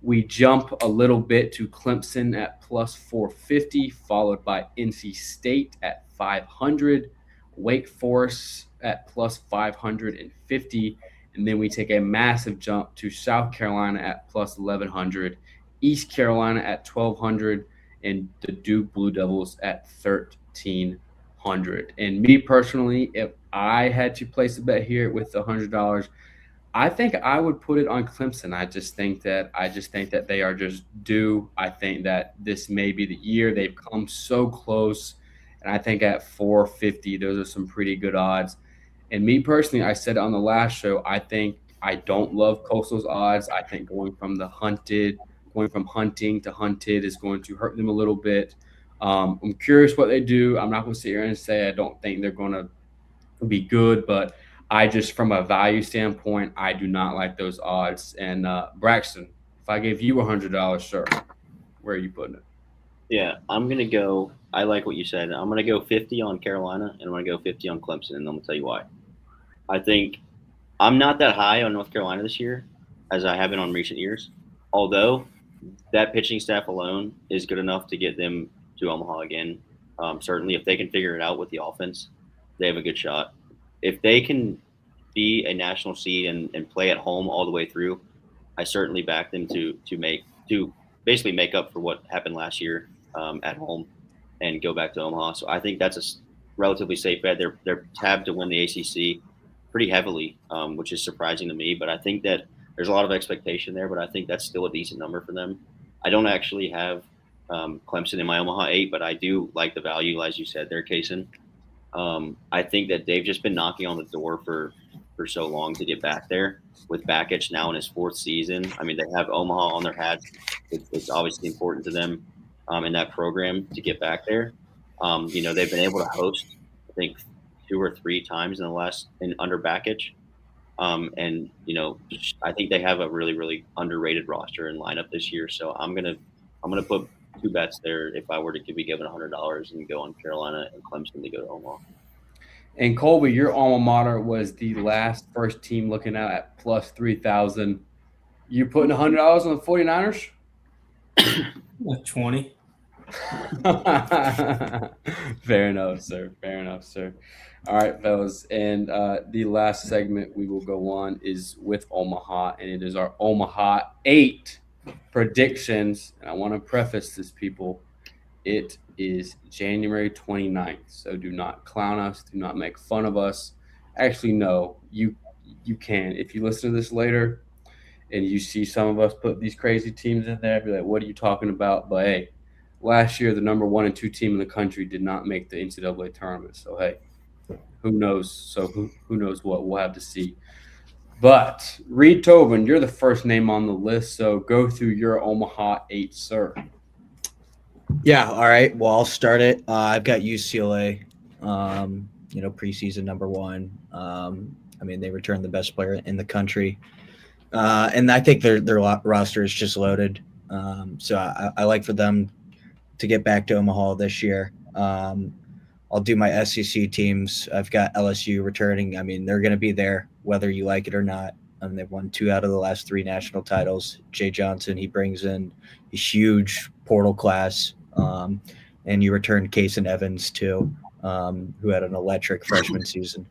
We jump a little bit to Clemson at plus 450, followed by NC State at 500, Wake Forest at plus 550, and then we take a massive jump to South Carolina at plus 1100, East Carolina at 1200, and the Duke Blue Devils at 1300. And me personally, if I had to place a bet here with $100, I think I would put it on Clemson. I just think that they are just due. I think that this may be the year. They've come so close, and I think at 450, those are some pretty good odds. And me personally, I said it on the last show, I think I don't love Coastal's odds. I think going from hunting to hunted is going to hurt them a little bit. I'm curious what they do. I'm not going to sit here and say I don't think they're going to be good, but I just, from a value standpoint, I do not like those odds. And Braxton, if I gave you $100, sir, where are you putting it? Yeah, I'm gonna go. I like what you said. I'm gonna go 50 on Carolina, and I'm gonna go 50 on Clemson, and I'm gonna tell you why. I think I'm not that high on North Carolina this year, as I have been on recent years. Although that pitching staff alone is good enough to get them to Omaha again. Certainly, if they can figure it out with the offense, they have a good shot. If they can be a national seed and play at home all the way through, I certainly back them to basically make up for what happened last year at home and go back to Omaha. So I think that's a relatively safe bet. They're tabbed to win the ACC pretty heavily, which is surprising to me. But I think that there's a lot of expectation there. But I think that's still a decent number for them. I don't actually have Clemson in my Omaha 8, but I do like the value, as you said there, Kaysen. I think that they've just been knocking on the door for so long to get back there. With Bakich now in his 4th season, I mean, they have Omaha on their hats. It's obviously important to them in that program to get back there. They've been able to host, I think, 2 or 3 times in the last under Bakich. I think they have a really, really underrated roster and lineup this year. So I'm gonna put 2 bets there if I were to be given $100 and go on Carolina and Clemson to go to Omaha. And Colby, your alma mater was the first team looking out at plus 3,000. You putting $100 on the 49ers? 20. Fair enough, sir. Fair enough, sir. All right, fellas. And the last segment we will go on is with Omaha, and it is our Omaha 8 predictions. And I want to preface this, people. It is January 29th, so do not clown us. Do not make fun of us. Actually, no, you can. If you listen to this later and you see some of us put these crazy teams in there, be like, what are you talking about? But, hey, last year the number 1 and 2 team in the country did not make the NCAA tournament. So, hey, who knows? So who knows what? We'll have to see. But, Reed Tobin, you're the first name on the list, so go through your Omaha 8, sir. Yeah. All right. Well, I'll start it. I've got UCLA, preseason number 1. They returned the best player in the country. And I think their roster is just loaded. So I like for them to get back to Omaha this year. I'll do my SEC teams. I've got LSU returning. I mean, they're going to be there whether you like it or not. They've won 2 out of the last 3 national titles. Jay Johnson, he brings in a huge portal class. And you returned Case and Evans too, who had an electric freshman season.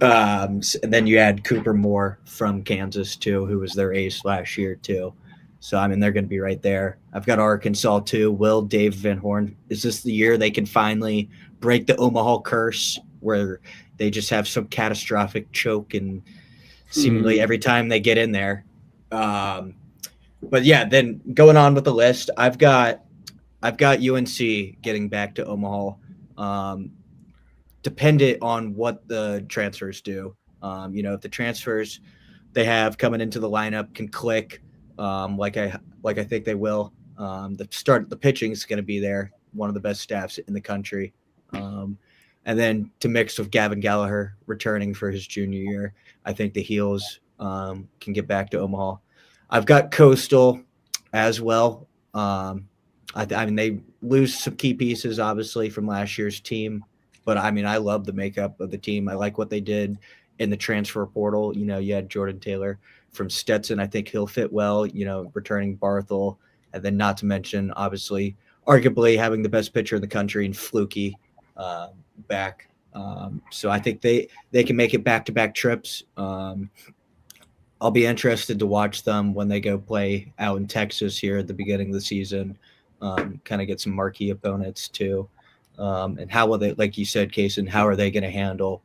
And then you had Cooper Moore from Kansas too, who was their ace last year too. So, they're going to be right there. I've got Arkansas too. Will Dave Van Horn. Is this the year they can finally break the Omaha curse where they just have some catastrophic choke and seemingly every time they get in there? But yeah, then going on with the list, I've got UNC getting back to Omaha, dependent on what the transfers do. If the transfers they have coming into the lineup can click, like I think they will. The pitching is going to be there, one of the best staffs in the country. And then to mix with Gavin Gallagher returning for his junior year, I think the Heels can get back to Omaha. I've got Coastal as well. They lose some key pieces, obviously, from last year's team. But, I love the makeup of the team. I like what they did in the transfer portal. You had Jordan Taylor from Stetson. I think he'll fit well, returning Barthel. And then not to mention, obviously, arguably having the best pitcher in the country in Fluky back. So I think they can make it back-to-back trips. I'll be interested to watch them when they go play out in Texas here at the beginning of the season. Kind of get some marquee opponents too. And how will they, like you said, Kaysen, how are they going to handle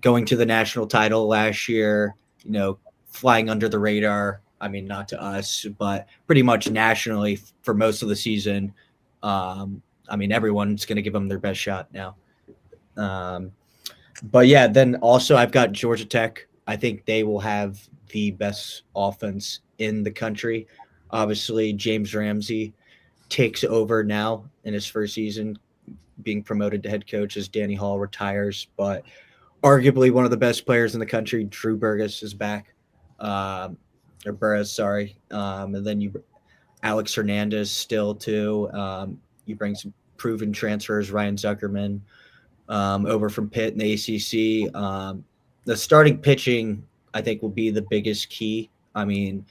going to the national title last year, flying under the radar? Not to us, but pretty much nationally for most of the season. Everyone's going to give them their best shot now. But yeah, then also I've got Georgia Tech. I think they will have the best offense in the country. Obviously, James Ramsey takes over now in his first season, being promoted to head coach as Danny Hall retires. But arguably one of the best players in the country, Drew Burgess, is back. Or Burris, sorry. And then Alex Hernandez still too. You bring some proven transfers, Ryan Zuckerman, over from Pitt in the ACC. The starting pitching, I think, will be the biggest key. I mean,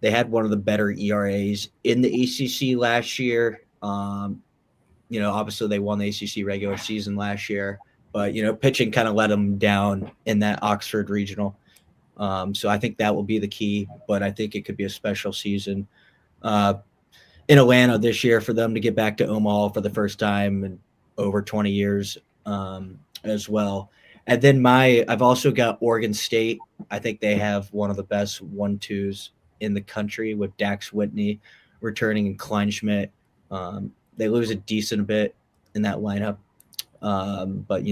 they had one of the better ERAs in the ACC last year. Obviously they won the ACC regular season last year, but pitching kind of let them down in that Oxford regional. So I think that will be the key, but I think it could be a special season in Atlanta this year for them to get back to Omaha for the first time in over 20 years as well. And then I've also got Oregon State. I think they have one of the best 1-2s in the country with Dax Whitney returning and Kleinschmidt. They lose a decent bit in that lineup. But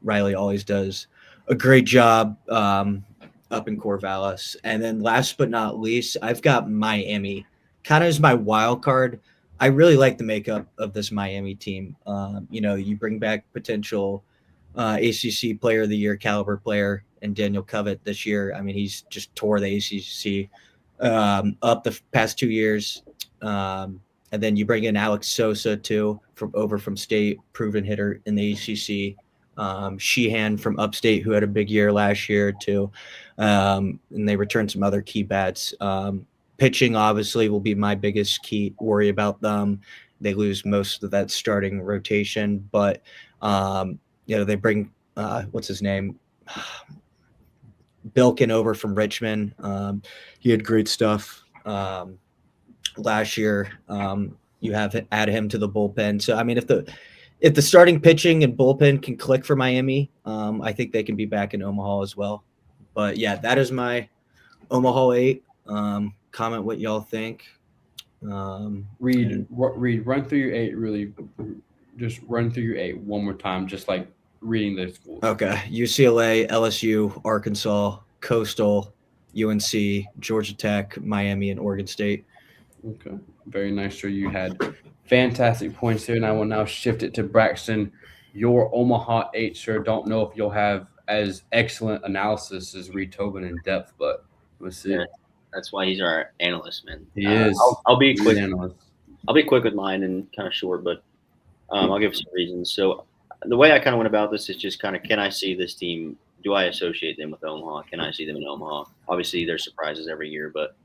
Riley always does a great job up in Corvallis. And then last but not least, I've got Miami kind of as my wild card. I really like the makeup of this Miami team. You bring back potential ACC player of the year caliber player and Daniel Covett this year. I mean, he's just tore the ACC up the past 2 years. And then you bring in Alex Sosa too, from State, proven hitter in the ACC. Sheehan from Upstate, who had a big year last year too, and they returned some other key bats. Pitching obviously will be my biggest key worry about them. They lose most of that starting rotation, but they bring what's his name, Bilkin over from Richmond. He had great stuff last year. You have to add him to the bullpen. So I mean, if the starting pitching and bullpen can click for Miami, I think they can be back in Omaha as well. But yeah, that is my Omaha 8. Comment what y'all think. Reed, run through your 8 really. Just run through your 8 one more time, just like reading the schools. Okay, UCLA, LSU, Arkansas, Coastal, UNC, Georgia Tech, Miami, and Oregon State. Okay, very nice. So you had fantastic points there, and I will now shift it to Braxton. Your Omaha 8, sir. Don't know if you'll have as excellent analysis as Reed Tobin in depth, but we'll see. Yeah, that's why he's our analyst, man. He is. I'll be He's quick. an analyst. I'll be quick with mine and kind of short, but I'll give some reasons. So the way I kind of went about this is just kind of, can I see this team? Do I associate them with Omaha? Can I see them in Omaha? Obviously, there's surprises every year, but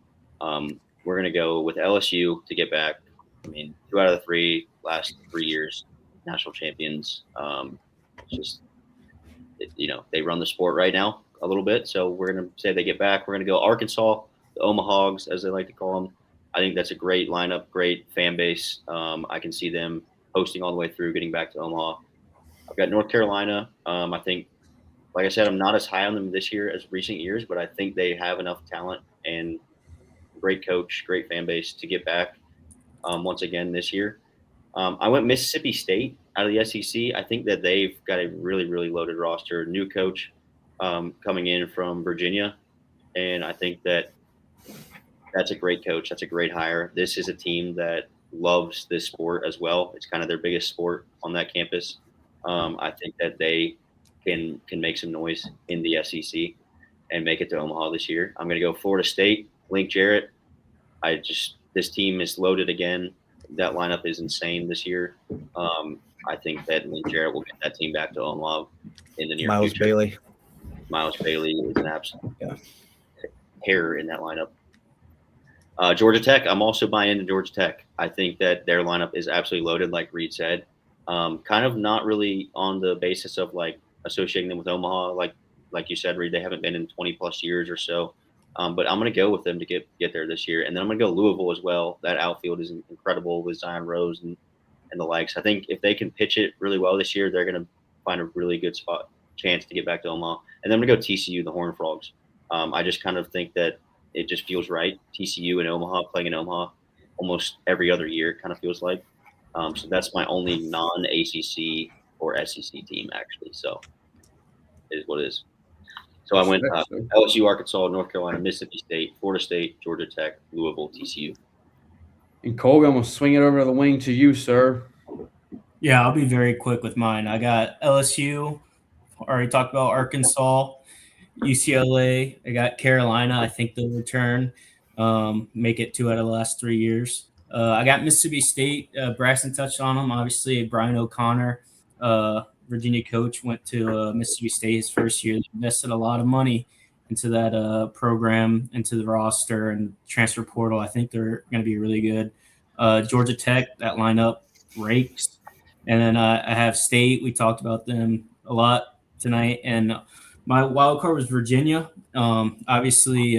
we're going to go with LSU to get back. I mean, 2 out of the last 3 years, national champions. They run the sport right now a little bit. So we're going to say they get back. We're going to go Arkansas, the Omahogs, as they like to call them. I think that's a great lineup, great fan base. I can see them hosting all the way through, getting back to Omaha. I've got North Carolina. I think, like I said, I'm not as high on them this year as recent years, but I think they have enough talent and great coach, great fan base to get back once again this year. I went Mississippi State out of the SEC. I think that they've got a really, really loaded roster. New coach coming in from Virginia, and I think that's a great coach. That's a great hire. This is a team that loves this sport as well. It's kind of their biggest sport on that campus. I think that they can make some noise in the SEC and make it to Omaha this year. I'm going to go Florida State, Link Jarrett. This team is loaded again. That lineup is insane this year. I think that Link Jarrett will get that team back to Omaha in the near future. Miles Bailey is an absolute terror in that lineup. Georgia Tech, I'm also buying into Georgia Tech. I think that their lineup is absolutely loaded, like Reed said. Kind of not really on the basis of like associating them with Omaha, like you said, Reed. They haven't been in 20+ years or so. But I'm going to go with them to get there this year. And then I'm going to go Louisville as well. That outfield is incredible with Zion Rose and the likes. I think if they can pitch it really well this year, they're going to find a really good chance to get back to Omaha. And then I'm going to go TCU, the Horned Frogs. I just kind of think that it just feels right. TCU and Omaha, playing in Omaha almost every other year, it kind of feels like. So that's my only non-ACC or SEC team, actually. So It is what it is. So I went LSU, Arkansas, North Carolina, Mississippi State, Florida State, Georgia Tech, Louisville, TCU. And Colby, I'm going to swing it over to the wing to you, sir. Yeah, I'll be very quick with mine. I got LSU. Already talked about Arkansas, UCLA. I got Carolina. I think they'll return, make it 2 out of the last 3 years. I got Mississippi State. Braxton touched on them. Obviously, Brian O'Connor, Virginia coach, went to Mississippi State his first year. They invested a lot of money into that program, into the roster and transfer portal. I think they're going to be really good. Georgia Tech, that lineup rakes. And then I have State. We talked about them a lot tonight. And my wild card was Virginia. Obviously,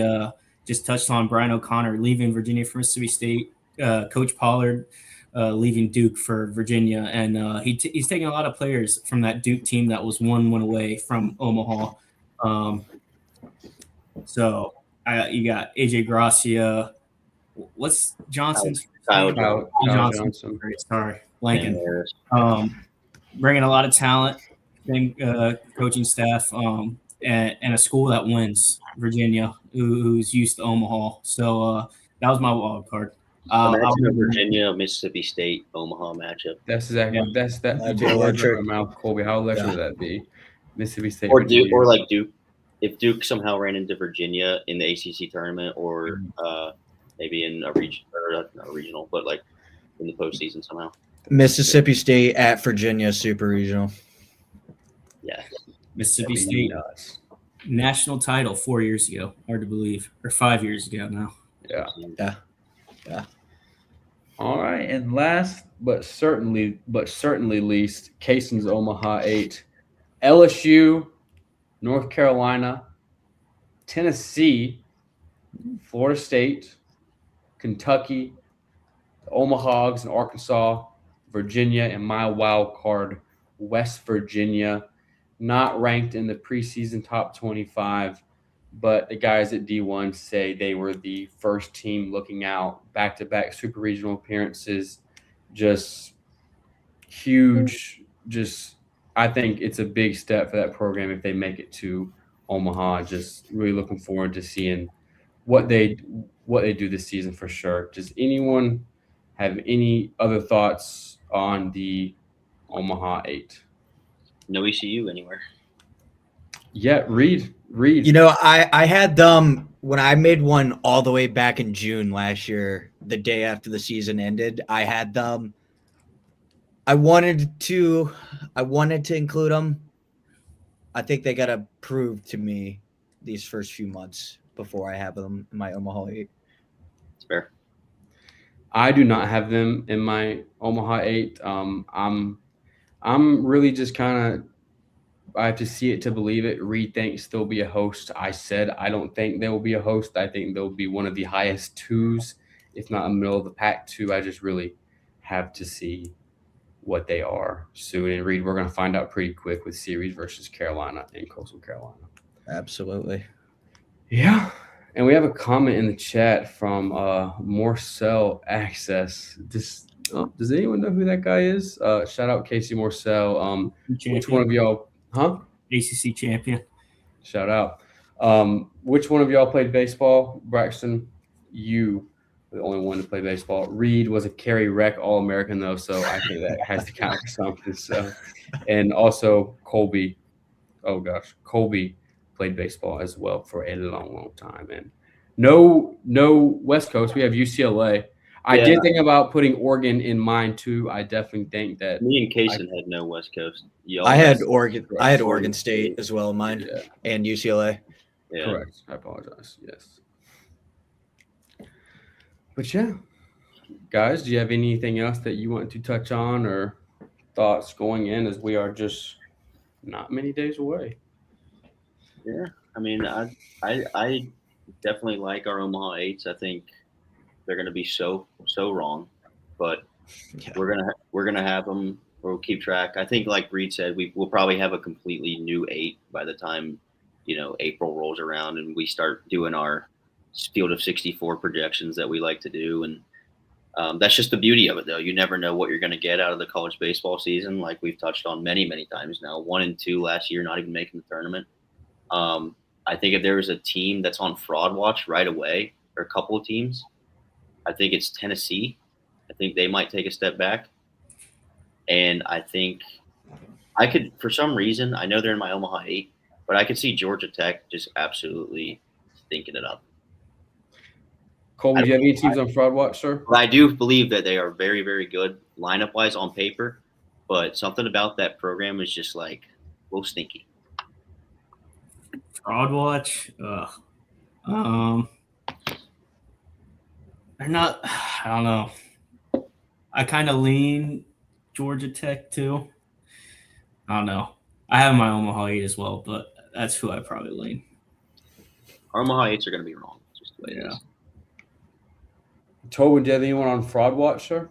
just touched on Brian O'Connor leaving Virginia for Mississippi State. Coach Pollard leaving Duke for Virginia. And he's taking a lot of players from that Duke team that was 1 win away from Omaha. So you got AJ Gracia. What's Johnson's name? Kyle Johnson. Sorry, Lincoln. Bringing a lot of talent, coaching staff, and a school that wins, Virginia, who's used to Omaha. So that was my wild card. Imagine a Virginia, Mississippi State, Omaha matchup. That's exactly that's electric. Mouth, Colby. How electric would that be? Mississippi State, or Duke, or like Duke. If Duke somehow ran into Virginia in the ACC tournament, or maybe in a region, or not regional, but like in the postseason somehow. Mississippi State at Virginia Super Regional. Yeah, Mississippi State national title 4 years ago. Hard to believe, or 5 years ago now. Yeah. All right, and last but certainly least, Cason's Omaha 8, LSU, North Carolina, Tennessee, Florida State, Kentucky, the Omahawks and Arkansas, Virginia, and my wild card, West Virginia, not ranked in the preseason top 25, but the guys at D1 say they were the first team looking out, back-to-back super regional appearances, just huge, I think it's a big step for that program if they make it to Omaha. Just really looking forward to seeing what they do this season for sure. Does anyone have any other thoughts on the Omaha 8? No ECU anywhere. Yeah, Reed. You know, I had them when I made one all the way back in June last year, the day after the season ended. I had them. I wanted to include them. I think they got to prove to me these first few months before I have them in my Omaha 8. It's fair. I do not have them in my Omaha 8. I'm really just kind of, I have to see it to believe it. Reed thinks they'll be a host. I said I don't think they will be a host. I think they'll be one of the highest twos, if not a middle of the pack two. I just really have to see what they are soon. And Reed, we're going to find out pretty quick with series versus Carolina and Coastal Carolina. Absolutely. Yeah. And we have a comment in the chat from Morcell Access. Does anyone know who that guy is? Shout out Casey Morcell. Which one of y'all? Huh? ACC champion. Shout out. Which one of y'all played baseball? Braxton, you were the only one to play baseball. Reed was a Cary Rec All-American, though, so I think that has to count for something. So, and also Colby. Oh, gosh. Colby played baseball as well for a long time. And no West Coast. We have UCLA. I did think about putting Oregon in mine too. I definitely think that me and Kaysen had no West Coast. I had Oregon. I had Oregon State as well in mine, and UCLA. Yeah. Correct. I apologize. Yes. But yeah, guys, do you have anything else that you want to touch on or thoughts going in, as we are just not many days away? Yeah, I mean, I definitely like our Omaha 8s. I think they're going to be so wrong, but we're gonna have them. We'll keep track. I think, like Reed said, we'll probably have a completely new 8 by the time April rolls around and we start doing our field of 64 projections that we like to do. And That's just the beauty of it, though. You never know what you're going to get out of the college baseball season, like we've touched on many, many times now. 1-2 last year, not even making the tournament. I think if there was a team that's on fraud watch right away, or a couple of teams, I think it's Tennessee. I think they might take a step back. And I think I could, for some reason, I know they're in my Omaha 8, but I could see Georgia Tech just absolutely stinking it up. Colby, do you have any teams on fraud watch, sir? But I do believe that they are very, very good lineup-wise on paper, but something about that program is just like a little stinky. Fraud watch. They're not. I don't know. I kind of lean Georgia Tech too. I don't know. I have my Omaha 8 as well, but that's who I probably lean. Our Omaha 8s are going to be wrong. Just the way it is. Tobin, do you have anyone on fraud watch, sir?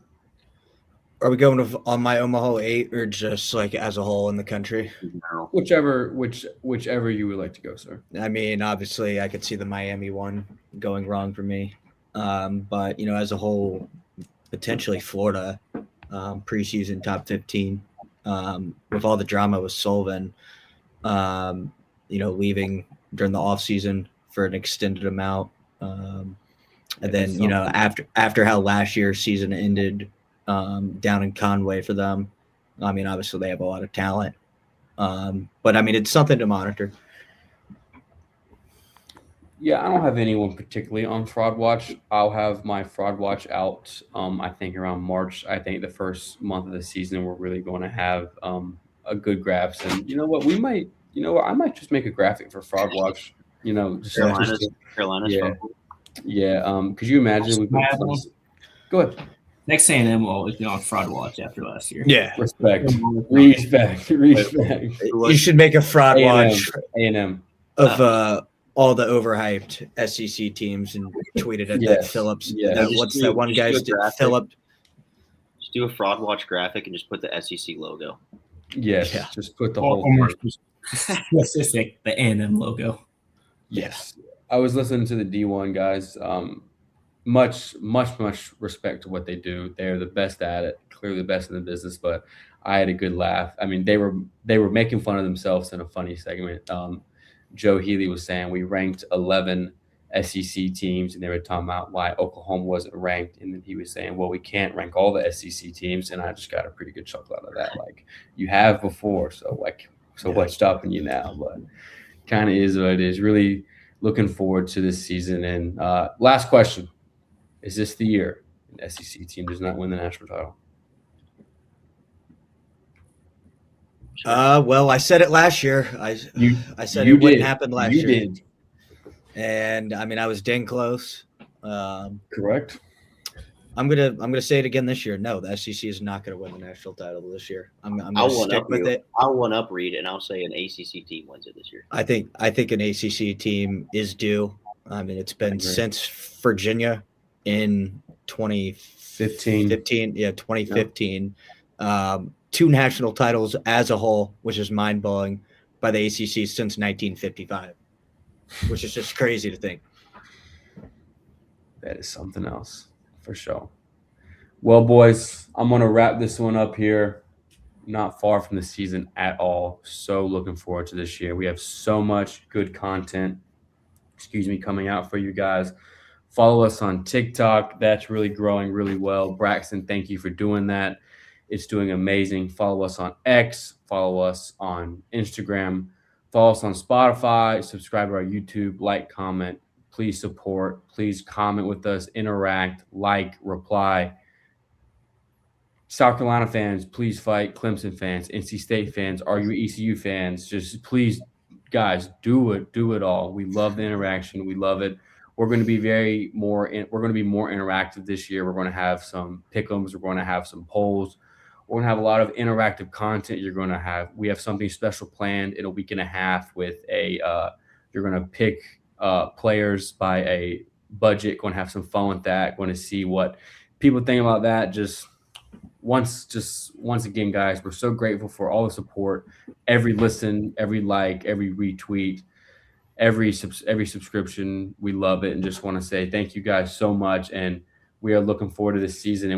Are we going on my Omaha 8 or just like as a whole in the country? No. Whichever you would like to go, sir. I mean, obviously, I could see the Miami one going wrong for me. But, as a whole, potentially Florida, preseason top 15, with all the drama with Sullivan, leaving during the offseason for an extended amount. And then, after how last year's season ended down in Conway for them, I mean, obviously they have a lot of talent. But, I mean, it's something to monitor. Yeah, I don't have anyone particularly on fraud watch. I'll have my fraud watch out, I think, around March. I think the first month of the season we're really going to have a good grasp. And you know what? I might just make a graphic for fraud watch. Carolina's yeah. Could you imagine? Go ahead. Next A&M will always be on fraud watch after last year. Yeah. Respect. You should make a fraud watch A&M of all the overhyped SEC teams and tweet it at that Phillips. Yeah. What's that one guy's Phillip? Just do a fraud watch graphic and just put the SEC logo. Yes. Yeah. Just put the whole thing. Specific, the A&M logo. Yes. I was listening to the D1 guys. Much respect to what they do. They're the best at it, clearly the best in the business, but I had a good laugh. I mean, they were making fun of themselves in a funny segment. Joe Healy was saying we ranked 11 SEC teams, and they were talking about why Oklahoma wasn't ranked. And then he was saying, well, we can't rank all the SEC teams. And I just got a pretty good chuckle out of that. Like, you have before, so what's stopping you now? But kind of is what it is. Really looking forward to this season. And last question. Is this the year an SEC team does not win the national title? Well, I said it last year. I said it wouldn't happen last year. You did. And I mean, I was dang close. Correct. I'm gonna say it again this year. No, the SEC is not gonna win the national title this year. I'm gonna stick with it. I'll one up Reed, and I'll say an ACC team wins it this year. I think an ACC team is due. I mean, it's been since Virginia in 2015. 2015. Yeah. 2 national titles as a whole, which is mind-blowing, by the ACC since 1955, which is just crazy to think. That is something else, for sure. Well, boys, I'm going to wrap this one up here. Not far from the season at all. So looking forward to this year. We have so much good content, coming out for you guys. Follow us on TikTok. That's really growing really well. Braxton, thank you for doing that. It's doing amazing. Follow us on X. Follow us on Instagram. Follow us on Spotify. Subscribe to our YouTube. Like, comment. Please support. Please comment with us. Interact. Like. Reply. South Carolina fans, please fight. Clemson fans, NC State fans, argue ECU fans. Just please, guys, do it. Do it all. We love the interaction. We love it. We're going to be more interactive this year. We're going to have some pick'ems. We're going to have some polls. We're going to have a lot of interactive content. We have something special planned in a week and a half with you're going to pick players by a budget. Going to have some fun with that. Going to see what people think about that. Once again, guys, we're so grateful for all the support, every listen, every like, every retweet, every subscription. We love it, and just want to say thank you guys so much. And we are looking forward to this season. And